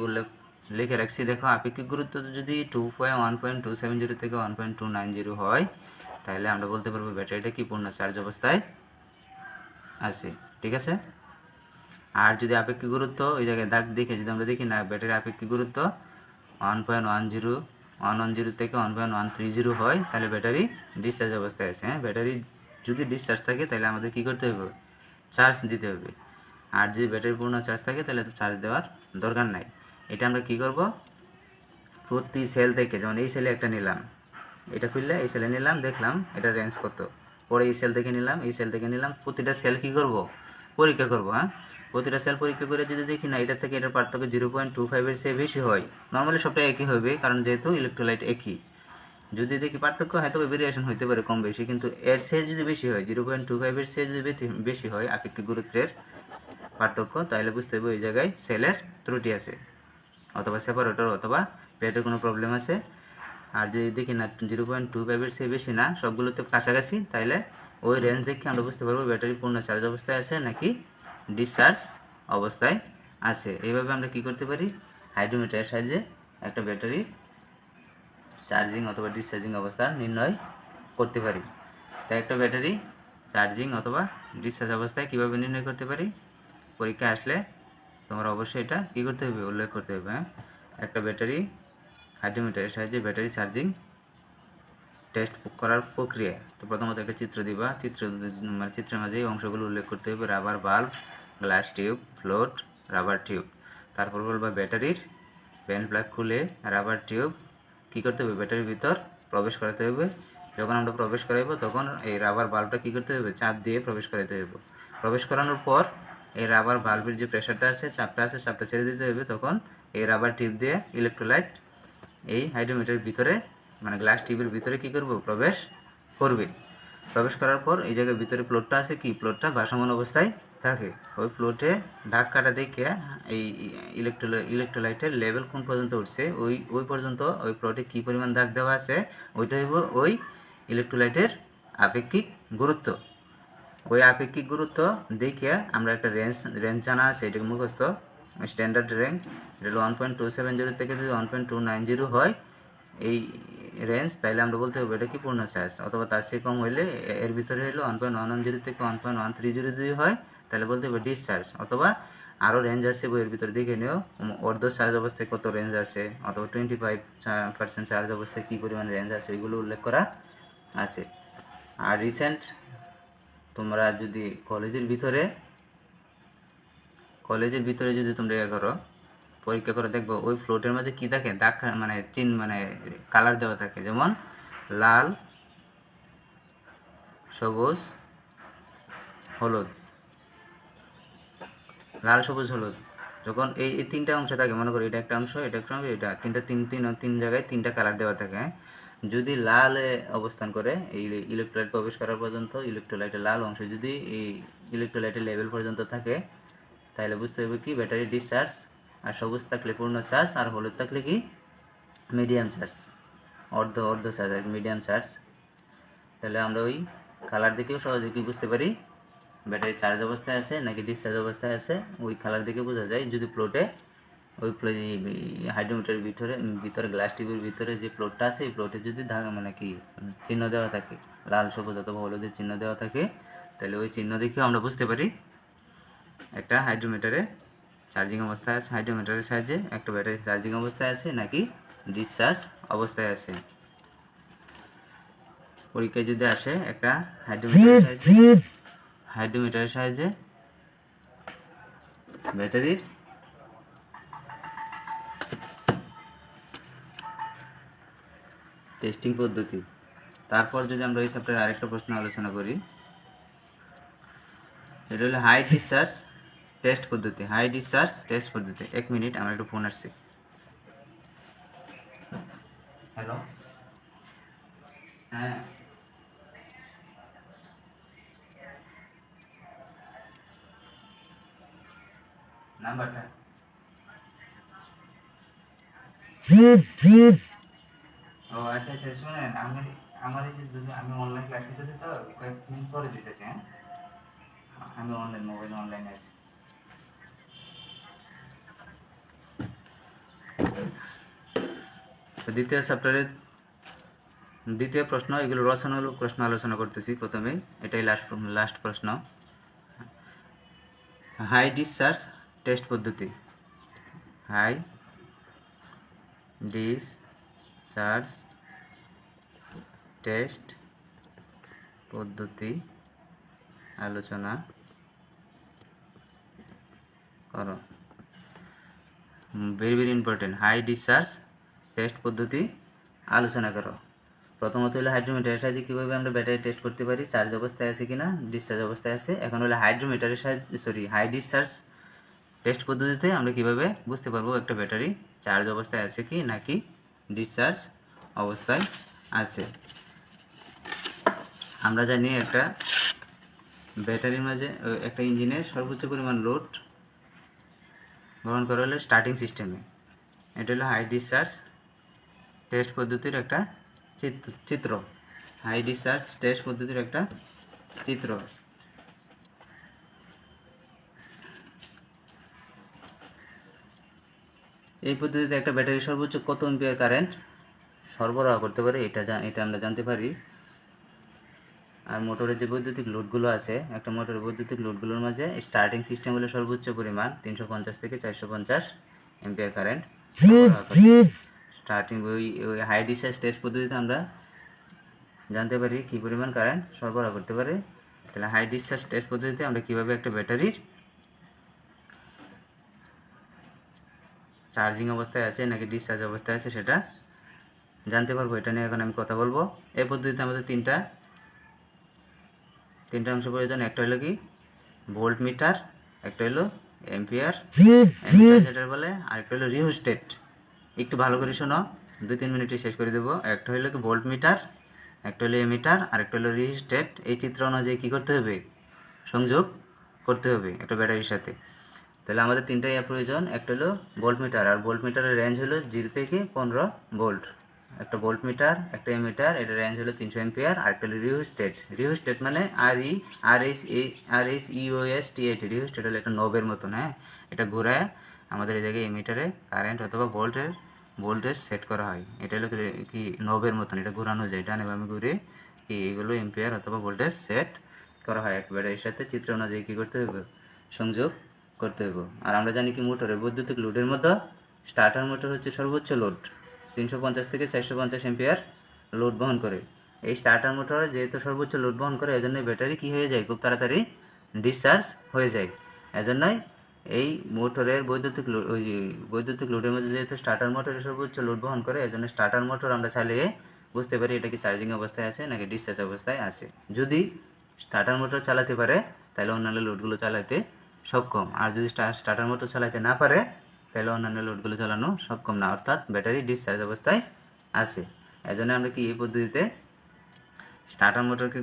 লিখে রাখছি, দেখো আপেক্ষিক গুরুত্ব যদি 1.270 থেকে 1.290 হয়, তাহলে আমরা বলতে পারবো ব্যাটারিটা কি পূর্ণ চার্জ অবস্থায় আছে, ঠিক আছে। আর যদি আপেক্ষিক গুরুত্ব ওই জায়গায় দাগ দেখে যদি আমরা দেখি না ব্যাটারির আপেক্ষিক গুরুত্ব 1.110 থেকে 1.130 হয়, তাহলে ব্যাটারি ডিসচার্জ অবস্থায় আছে। ব্যাটারি যদি ডিসচার্জ থাকে তাহলে আমাদের কি করতে হবে, চার্জ দিতে হবে। আর যদি ব্যাটারি পূর্ণ চার্জ থাকে তাহলে তো চার্জ দেওয়ার দরকার নাই। এটা আমরা কি করব, প্রতি সেল থেকে, যেমন এই সেলে একটা নিলাম, এটা খুললে এই সেলে নিলাম, দেখলাম এটা রেঞ্জ কত, পরে এই সেল থেকে নিলাম, প্রতিটা সেল কি করব, পরীক্ষা করব। প্রতিটা সেল পরীক্ষা করে যদি দেখি না এটার থেকে এটার পার্থক্য 0.25 চেয়ে বেশি হয়, নর্মালি সবটা একই হবে, কারণ যেহেতু ইলেকট্রোলাইট একই। যদি দেখি পার্থক্য হয়তো ভেরিয়েশন হইতে পারে কম বেশি, কিন্তু এর চেয়ে যদি বেশি হয়, 0.25 চেয়ে যদি বেশি হয় আপেক্ষিক গুরুত্বের পার্থক্য, তাহলে বুঝতে হবে ওই জায়গায় সেলের ত্রুটি আছে, অথবা সেপারেটর অথবা প্লেটের কোনো প্রবলেম আছে। আর যদি দেখি না 0.25 চেয়ে বেশি না, সবগুলোতে কাছাকাছি, তাহলে ওই রেঞ্জ দেখে আমরা বুঝতে পারবো ব্যাটারি পূর্ণ চার্জ অবস্থায় আছে নাকি ডিসচার্জ অবস্থায় আছে। এইভাবে আমরা কি করতে পারি, হাইড্রোমিটারের সাহায্যে একটা ব্যাটারি চার্জিং অথবা ডিসচার্জিং অবস্থা নির্ণয় করতে পারি। তাই একটা ব্যাটারি চার্জিং অথবা ডিসচার্জ অবস্থায় কীভাবে নির্ণয় করতে পারি, পরীক্ষা আসলে তোমরা অবশ্যই এটা কী করতে হবে, উল্লেখ করতে হবে। হ্যাঁ, একটা ব্যাটারি হাইড্রোমিটারের সাহায্যে ব্যাটারি চার্জিং টেস্ট করার প্রক্রিয়া। তো প্রথমত একটা চিত্র দিবা, মানে চিত্রের মাঝে এই অংশগুলো উল্লেখ করতে হবে: rubber bulb, glass tube, float, rubber tube. তারপর বলবা ব্যাটারির ব্যান্ড প্লাগ খুলে রাবার টিউব কী করতে হবে, ব্যাটারির ভিতর প্রবেশ করাতে হবে। যখন আমরা প্রবেশ করাইব তখন এই রাবার বাল্বটা কী করতে হবে, চাপ দিয়ে প্রবেশ করাতে হবে। প্রবেশ করানোর পর এই রাবার বাল্বের যে প্রেশারটা আছে, চাপটা আছে, চাপটা ছেড়ে দিতে হবে। তখন এই রাবার টিউব দিয়ে ইলেকট্রোলাইট এই হাইড্রোমিটারের ভিতরে, মানে গ্লাস টিউবের ভিতরে কী করব, প্রবেশ করবে। প্রবেশ করার পর এই জায়গায় ভিতরে প্লটটা আছে, কি প্লটটা ভাসমান অবস্থায় থাকে। ওই প্লটে দাগ কাটা দেখে এই ইলেকট্রোলাইটের লেভেল কোন পর্যন্ত উঠছে, ওই পর্যন্ত ওই প্লটে কী পরিমাণ দাগ দেওয়া আছে, ওইটা হইব ওই ইলেকট্রোলাইটের আপেক্ষিক গুরুত্ব। ওই আপেক্ষিক গুরুত্ব দেখে আমরা একটা রেঞ্জ জানা আছে, এটাকে মুখস্থ, স্ট্যান্ডার্ড রেঞ্জ। এটা হলো 1.270 থেকে যদি 1.290 হয় এই রেঞ্জ, তাইলে আমরা বলতে হবে এটা কি পূর্ণ চার্জ। অথবা তার চেয়ে কম হইলে, এর ভিতরে হলো 1.110 থেকে 1.130 যদি হয়, তাহলে বলতে হবে ডিসচার্জ। অথবা আরও রেঞ্জ আছে বইয়ের ভিতরে দেখে নিও, অর্ধ চার্জ অবস্থায় কত রেঞ্জ আছে, অথবা 25% চার্জ অবস্থায় কী পরিমাণ রেঞ্জ আছে, এগুলো উল্লেখ করা আছে। আর রিসেন্ট তোমরা যদি কলেজের ভিতরে যদি তোমরা করো, পরীক্ষা করে দেখবো ওই ফ্লোটের মধ্যে কী থাকে, দাগ মানে কালার দেওয়া থাকে, যেমন লাল, সবুজ, হলুদ। লাল, সবুজ, হলুদ যখন এই তিনটা অংশ থাকে, মনে করি এটা একটা অংশ, এটা একটা অংশ, এটা তিন জায়গায় তিনটা কালার দেওয়া থাকে। যদি লালে অবস্থান করে, এই ইলেকট্রোলাইট প্রবেশ করার পর্যন্ত ইলেকট্রোলাইটের লাল অংশ যদি এই ইলেকট্রোলাইটের লেভেল পর্যন্ত থাকে, তাহলে বুঝতে হবে কি ব্যাটারি ডিসচার্জ। আর সবুজ থাকলে পূর্ণ চার্জ, আর হলুদ থাকলে কি মিডিয়াম চার্জ, অর্ধ চার্জ আর মিডিয়াম চার্জ। তাহলে আমরা ওই কালার দেখেও সহজে কি বুঝতে পারি ব্যাটারি চার্জ অবস্থায় আছে নাকি ডিসচার্জ অবস্থায় আছে। ওই কালার দেখে বোঝা যায়। যদি প্লটে ওই হাইড্রোমিটারের ভিতরে গ্লাস টিউবের ভিতরে যে প্লটটা আছে, এই প্লটে যদি মানে কি চিহ্ন দেওয়া থাকে, লাল, সবুজ অথবা হলুদের চিহ্ন দেওয়া থাকে, তাহলে ওই চিহ্ন দেখেও আমরা বুঝতে পারি একটা হাইড্রোমিটারে চার্জিং অবস্থায় আছে, হাইড্রোমিটারের সাহায্যে একটা ব্যাটারি চার্জিং অবস্থায় আছে নাকি ডিসচার্জ অবস্থায় আছে। পরীক্ষায় যদি আসে একটা হাইড্রোমিটারের সাহায্যে ব্যাটারির টেস্টিং পদ্ধতি। তারপর যদি আমরা এই চ্যাপ্টারে আরেকটা প্রশ্ন আলোচনা করি, এটা হলো হাই ডিসচার্জ টেস্ট পদ্ধতি। হাই ডিসচার্জ টেস্ট পদ্ধতি। 1 মিনিট, আমার একটু ফোন আসছে। হ্যালো, হ্যাঁ, নাম্বারটা ও আচ্ছা আচ্ছা, শুনেন, আমার এই যে যদি আমি অনলাইন ক্লাস নিতেছি তো কয়েকদিন পরে দিতেছি। হ্যাঁ, আমি মোবাইলে অনলাইনে আছি। তো দ্বিতীয় চ্যাপ্টারের দ্বিতীয় প্রশ্ন, এগুলো রচনামূলক প্রশ্ন আলোচনা করতেছি প্রথমে। এটাই লাস্ট প্রশ্ন। হাই ডিসচার্জ টেস্ট পদ্ধতি। হাই ডিসচার্জ টেস্ট পদ্ধতি আলোচনা করো। Very important. High discharge test পদ্ধতি আলোচনা করো। প্রথমত হলো হাইড্রোমিটারের সাহায্যে কীভাবে আমরা ব্যাটারি টেস্ট করতে পারি, চার্জ অবস্থায় আছে কিনা, ডিসচার্জ অবস্থায় আছে। এখন হলো হাইড্রোমিটারের সাহায্যে হাই ডিসচার্জ টেস্ট পদ্ধতিতে আমরা কীভাবে বুঝতে পারবো একটা ব্যাটারি চার্জ অবস্থায় আছে কি নাকি ডিসচার্জ অবস্থায় আছে। আমরা জানি একটা ব্যাটারির মাঝে একটা ইঞ্জিনের সর্বোচ্চ পরিমাণ লোড গ্রহণ করা হলে স্টার্টিং সিস্টেমে। এটা হলো হাই ডিসচার্জ টেস্ট পদ্ধতির একটা চিত্র। হাই ডিসচার্জ টেস্ট পদ্ধতির একটা চিত্র। এই পদ্ধতিতে একটা ব্যাটারি সর্বোচ্চ কত অ্যাম্পিয়ার কারেন্ট সরবরাহ করতে পারে, এটা আমরা জানতে পারি। আর মোটরের যে বৈদ্যুতিক লোডগুলো আছে, একটা মোটরের বৈদ্যুতিক লোডগুলোর মাঝে স্টার্টিং সিস্টেম হলে সর্বোচ্চ পরিমাণ 350 থেকে 450 এম্পিয়ার কারেন্ট সরবরাহ করে। স্টার্টিং ওই হাই ডিসচার্জ টেস্ট পদ্ধতিতে আমরা জানতে পারি কী পরিমাণ কারেন্ট সরবরাহ করতে পারে। তাহলে হাই ডিসচার্জ টেস্ট পদ্ধতিতে আমরা কীভাবে একটা ব্যাটারির চার্জিং অবস্থায় আছে নাকি ডিসচার্জ অবস্থায় আছে সেটা জানতে পারবো। এটা নিয়ে এখন আমি কথা বলবো। এই পদ্ধতিতে আমাদের তিনটা অংশ প্রয়োজন। একটা হলো কি ভোল্ট মিটার, একটা হলো এম্পিয়ার যেটা বলে, আর একটা হলো রিওস্টেট। একটু ভালো করে শোনো, 2-3 মিনিটে শেষ করে দেবো। একটা হলো কি ভোল্ট মিটার, একটা হলো এমিটার, আর একটা হলো রিওস্টেট। এই চিত্র অনুযায়ী কী করতে হবে? সংযোগ করতে হবে একটা ব্যাটারির সাথে। তাহলে আমাদের তিনটা প্রয়োজন। একটা হলো ভোল্ট মিটার, আর ভোল্ট মিটারের রেঞ্জ হলো 0 থেকে 15 ভোল্ট। একটা ভোল্ট মিটার, একটা এমিটার, এটা রেঞ্জ হলো 300 এম্পিয়ার। আর একটা হলো রিওস্টেট মানে RESTAT। রিওস্টেট হলো একটা নবের মতন, হ্যাঁ, এটা ঘোরায় আমাদের এই জায়গায় এমিটারে কারেন্ট অথবা ভোল্টেজ সেট করা হয়। এটা হলো কি নবের মতন, এটা ঘোরানো যায় ডানে বামে ঘুরে কি এগুলো এম্পিয়ার অথবা ভোল্টেজ সেট করা হয়। একবারে এর সাথে চিত্র অনুযায়ী কী করতে হবে? সংযোগ করতে হবে। আর আমরা জানি কি মোটরের বৈদ্যুতিক লোডের মধ্যে স্টার্টার মোটর হচ্ছে সর্বোচ্চ লোড 350 থেকে 450 এম্পিয়ার লোড বহন করে। এই স্টার্টার মোটর যেহেতু সর্বোচ্চ লোড বহন করে, এজন্য ব্যাটারি কী হয়ে যায়? খুব তাড়াতাড়ি ডিসচার্জ হয়ে যায়। এজন্যই এই মোটরের বৈদ্যুতিক লোডের মধ্যে যেহেতু স্টার্টার মোটরের সর্বোচ্চ লোড বহন করে, এজন্য স্টার্টার মোটর আমরা চালিয়ে বুঝতে পারি এটা কি চার্জিং অবস্থায় আছে নাকি ডিসচার্জ অবস্থায় আছে। যদি স্টার্টার মোটর চালাতে পারে তাহলে অন্যান্য লোডগুলো চালাতে সক্ষম, আর যদি স্টার্টার মোটর চালাতে না পারে তাহলে অন্যান্য লোডগুলো চালানো সক্ষম না, অর্থাৎ ব্যাটারি ডিসচার্জ অবস্থায় আছে। এজন্য আমরা কি এই পদ্ধতিতে স্টার্টার মোটরকে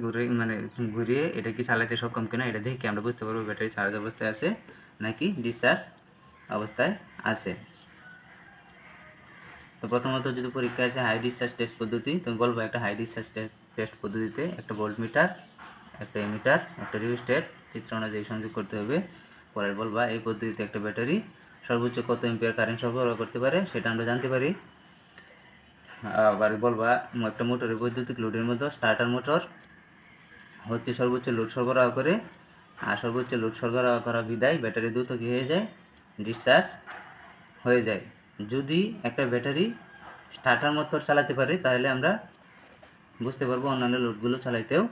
ঘুরিয়ে এটা কি চালাতে সক্ষম কিনা এটা দেখে আমরা বুঝতে পারবো ব্যাটারি চার্জ অবস্থায় আছে নাকি ডিসচার্জ অবস্থায় আছে। তো প্রথমত যদি পরীক্ষা আছে হাই ডিসচার্জ টেস্ট পদ্ধতি, তুমি বলবো একটা হাই ডিসচার্জ টেস্ট পদ্ধতিতে একটা ভোল্ট মিটার, একটা এমিটার, একটা রিওস্টেট চিত্র অনুযায়ী সংযোগ করতে হবে। পরে বলবা এই পদ্ধতিতে একটা ব্যাটারি সর্বোচ্চ কত এম্পিয়ার কারেন্ট সরবরাহ করতে পারে সেটা আমরা জানতে পারি। আবার বলবা একটা মোটরের বৈদ্যুতিক লোডের মধ্যে স্টার্টার মোটর হচ্ছে সর্বোচ্চ লোড সরবরাহ করে, আর সর্বোচ্চ লোড সরবরাহ করা বিদায় ব্যাটারি দ্রুত কী হয়ে যায়? ডিসচার্জ হয়ে যায়। যদি একটা ব্যাটারি স্টার্টার মোটর চালাতে পারে তাহলে আমরা বুঝতে পারবো অন্যান্য লোডগুলো চালাইতেও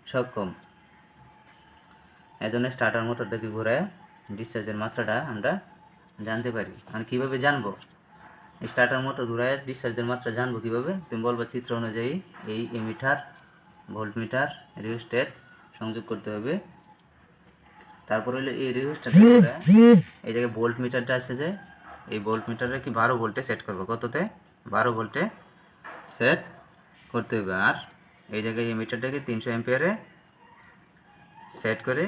সক্ষম। এজন্য স্টার্টার মোটরটাকে ঘোরায় ডিসচার্জের মাত্রাটা আমরা জানতে পারি। আর কীভাবে জানবো স্টার্টার মোটর ঘোরায় ডিসচার্জের মাত্রা জানবো কীভাবে? তুমি বলবো চিত্র অনুযায়ী এই এমিটার, ভোল্ট মিটার, রিওস্টেট সংযোগ করতে হবে। তারপর হলো এই রিওস্টেট এই জায়গায় ভোল্ট মিটারটা আছে, যে এই ভোল্ট মিটারটা কি 12 ভোল্টে সেট করবো। কততে? 12 ভোল্টে সেট করতে হবে। আর এই জায়গায় এমিটারটাকে 300 এম্পিয়ারে সেট করে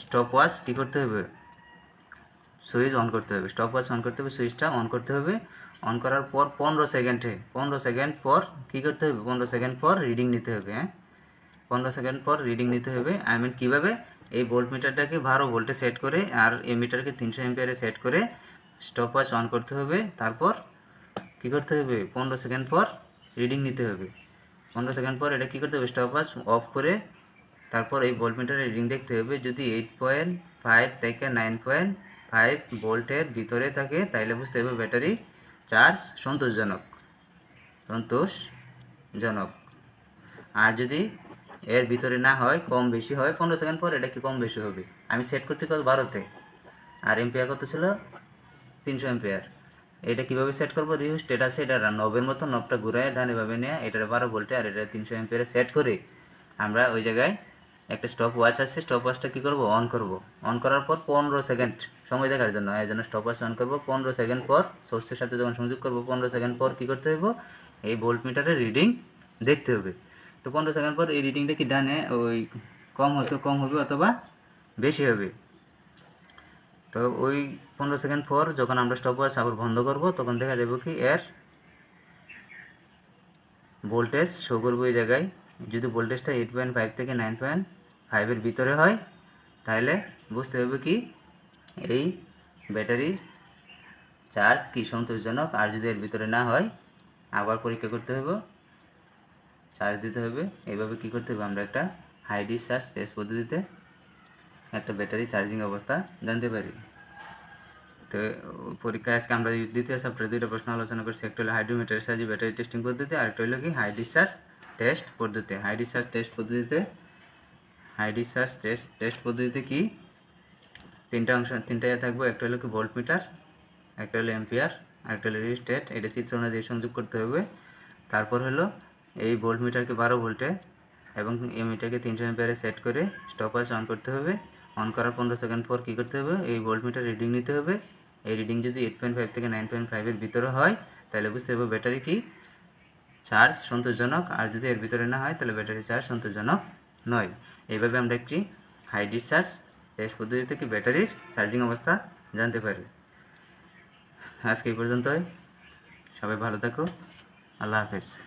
স্টপ ওয়াচ কী করতে হবে? সুইচ অন করতে হবে। স্টপ ওয়াচ অন করতে হবে, সুইচটা অন করতে হবে। অন করার পর 15 সেকেন্ড পর কী করতে হবে? 15 সেকেন্ড পর রিডিং নিতে হবে। হ্যাঁ, 15 সেকেন্ড পর রিডিং নিতে হবে। কীভাবে? এই ভোল্ট মিটারটাকে 12 ভোল্টে সেট করে আর এমিটারকে 300 এম্পিয়ারে সেট করে স্টপ ওয়াচ অন করতে হবে। তারপর কী করতে হবে? 15 সেকেন্ড পর রিডিং নিতে হবে। 15 সেকেন্ড পর এটা কী করতে হবে? স্টপ ওয়াচ অফ করে তারপর এই ভোল্ট মিটারের রিডিং দেখতে হবে। যদি 8.5 থেকে 9.5 ভোল্টের ভিতরে থাকে তাহলে বুঝতে হবে ব্যাটারি চার্জ সন্তোষজনক। আর যদি এর ভিতরে না হয়, কম বেশি হয়, 15 সেকেন্ড পর এটা কি কম বেশি হবে। আমি সেট করতে কত? 12তে। আর এম্পিয়ার কত ছিল? 300 এম্পিয়ার। এটা কীভাবে সেট করবো? রিওস্টেট আছে, এটা নবের মতো, নবটা ঘুরায় ডানে ভাবে নেওয়া, এটা 12 ভোল্টে আর এটা 300 এম্পিয়ারে সেট করে আমরা ওই জায়গায় একটা স্টপ ওয়াচ আছে, স্টপ ওয়াচটা কী করবো? অন করব। অন করার পর 15 সেকেন্ড সময় দেখার জন্য, এই জন্য স্টপ ওয়াচ অন করবো। 15 সেকেন্ড পর সোর্সের সাথে যখন সংযোগ করবো, 15 সেকেন্ড পর কী করতে হবে? এই ভোল্ট মিটারের রিডিং দেখতে হবে। তো 15 সেকেন্ড পর এই রিডিং দেখি ডানে ওই কম হবে অথবা বেশি হবে। তো ওই 15 সেকেন্ড পর যখন আমরা স্টপ ওয়াচ আবার বন্ধ করব তখন দেখা যাবে কি এর ভোল্টেজ শো করবো এই জায়গায়। যদি ভোল্টেজটা 8.5 থেকে 9.5 এর ভিতরে হয় তাহলে বুঝতে হবে কি এই ব্যাটারি চার্জ কি সন্তোষজনক। আর যদি এর ভিতরে না হয় আবার পরীক্ষা করতে হবে, চার্জ দিতে হবে। এইভাবে কি করতে হবে? আমরা একটা হাই ডিসচার্জ টেস্ট পদ্ধতিতে একটা ব্যাটারি চার্জিং অবস্থা জানতে পারি। তো পরীক্ষায় আজকে আমরা দ্বিতীয় সপ্তাহে দুইটা প্রশ্ন আলোচনা করছি, একটা হলো হাইড্রোমিটারের সাহায্যে ব্যাটারি টেস্টিং পদ্ধতি, আর একটা হলো কি হাই ডিসচার্জ টেস্ট পদ্ধতি। হাই ডিসচার্জ টেস্ট পদ্ধতিতে কি তিনটা থাকবে, একটা হলো কি ভোল্ট মিটার, একটা হলো এম্পিয়ার, আর একটা হলো রিওস্ট্যাট। এটা চিত্রণা দিয়ে সংযোগ করতে হবে। তারপর হলো এই ভোল্ট মিটারকে 12 ভোল্টে এবং এমিটারকে 300 অ্যাম্পিয়ারে সেট করে স্টপওয়াচ অন করতে হবে। অন করার 15 সেকেন্ড পর কী করতে হবে, এই ভোল্ট মিটার রিডিং নিতে হবে। এই রিডিং যদি 8.5 থেকে 9.5 ভিতরে হয় তাহলে বুঝতে হবে ব্যাটারি কি চার্জ সন্তোষজনক, আর যদি এর ভিতরে না হয় তাহলে ব্যাটারি চার্জ সন্তোষজনক নয়। এইভাবে আমরা একটি হাই ডিসচার্জ টেস্ট পদ্ধতিতে কি ব্যাটারির চার্জিং অবস্থা জানতে পারি। আজকে এই পর্যন্তই। সবাই ভালো থাকো। আল্লাহ হাফেজ।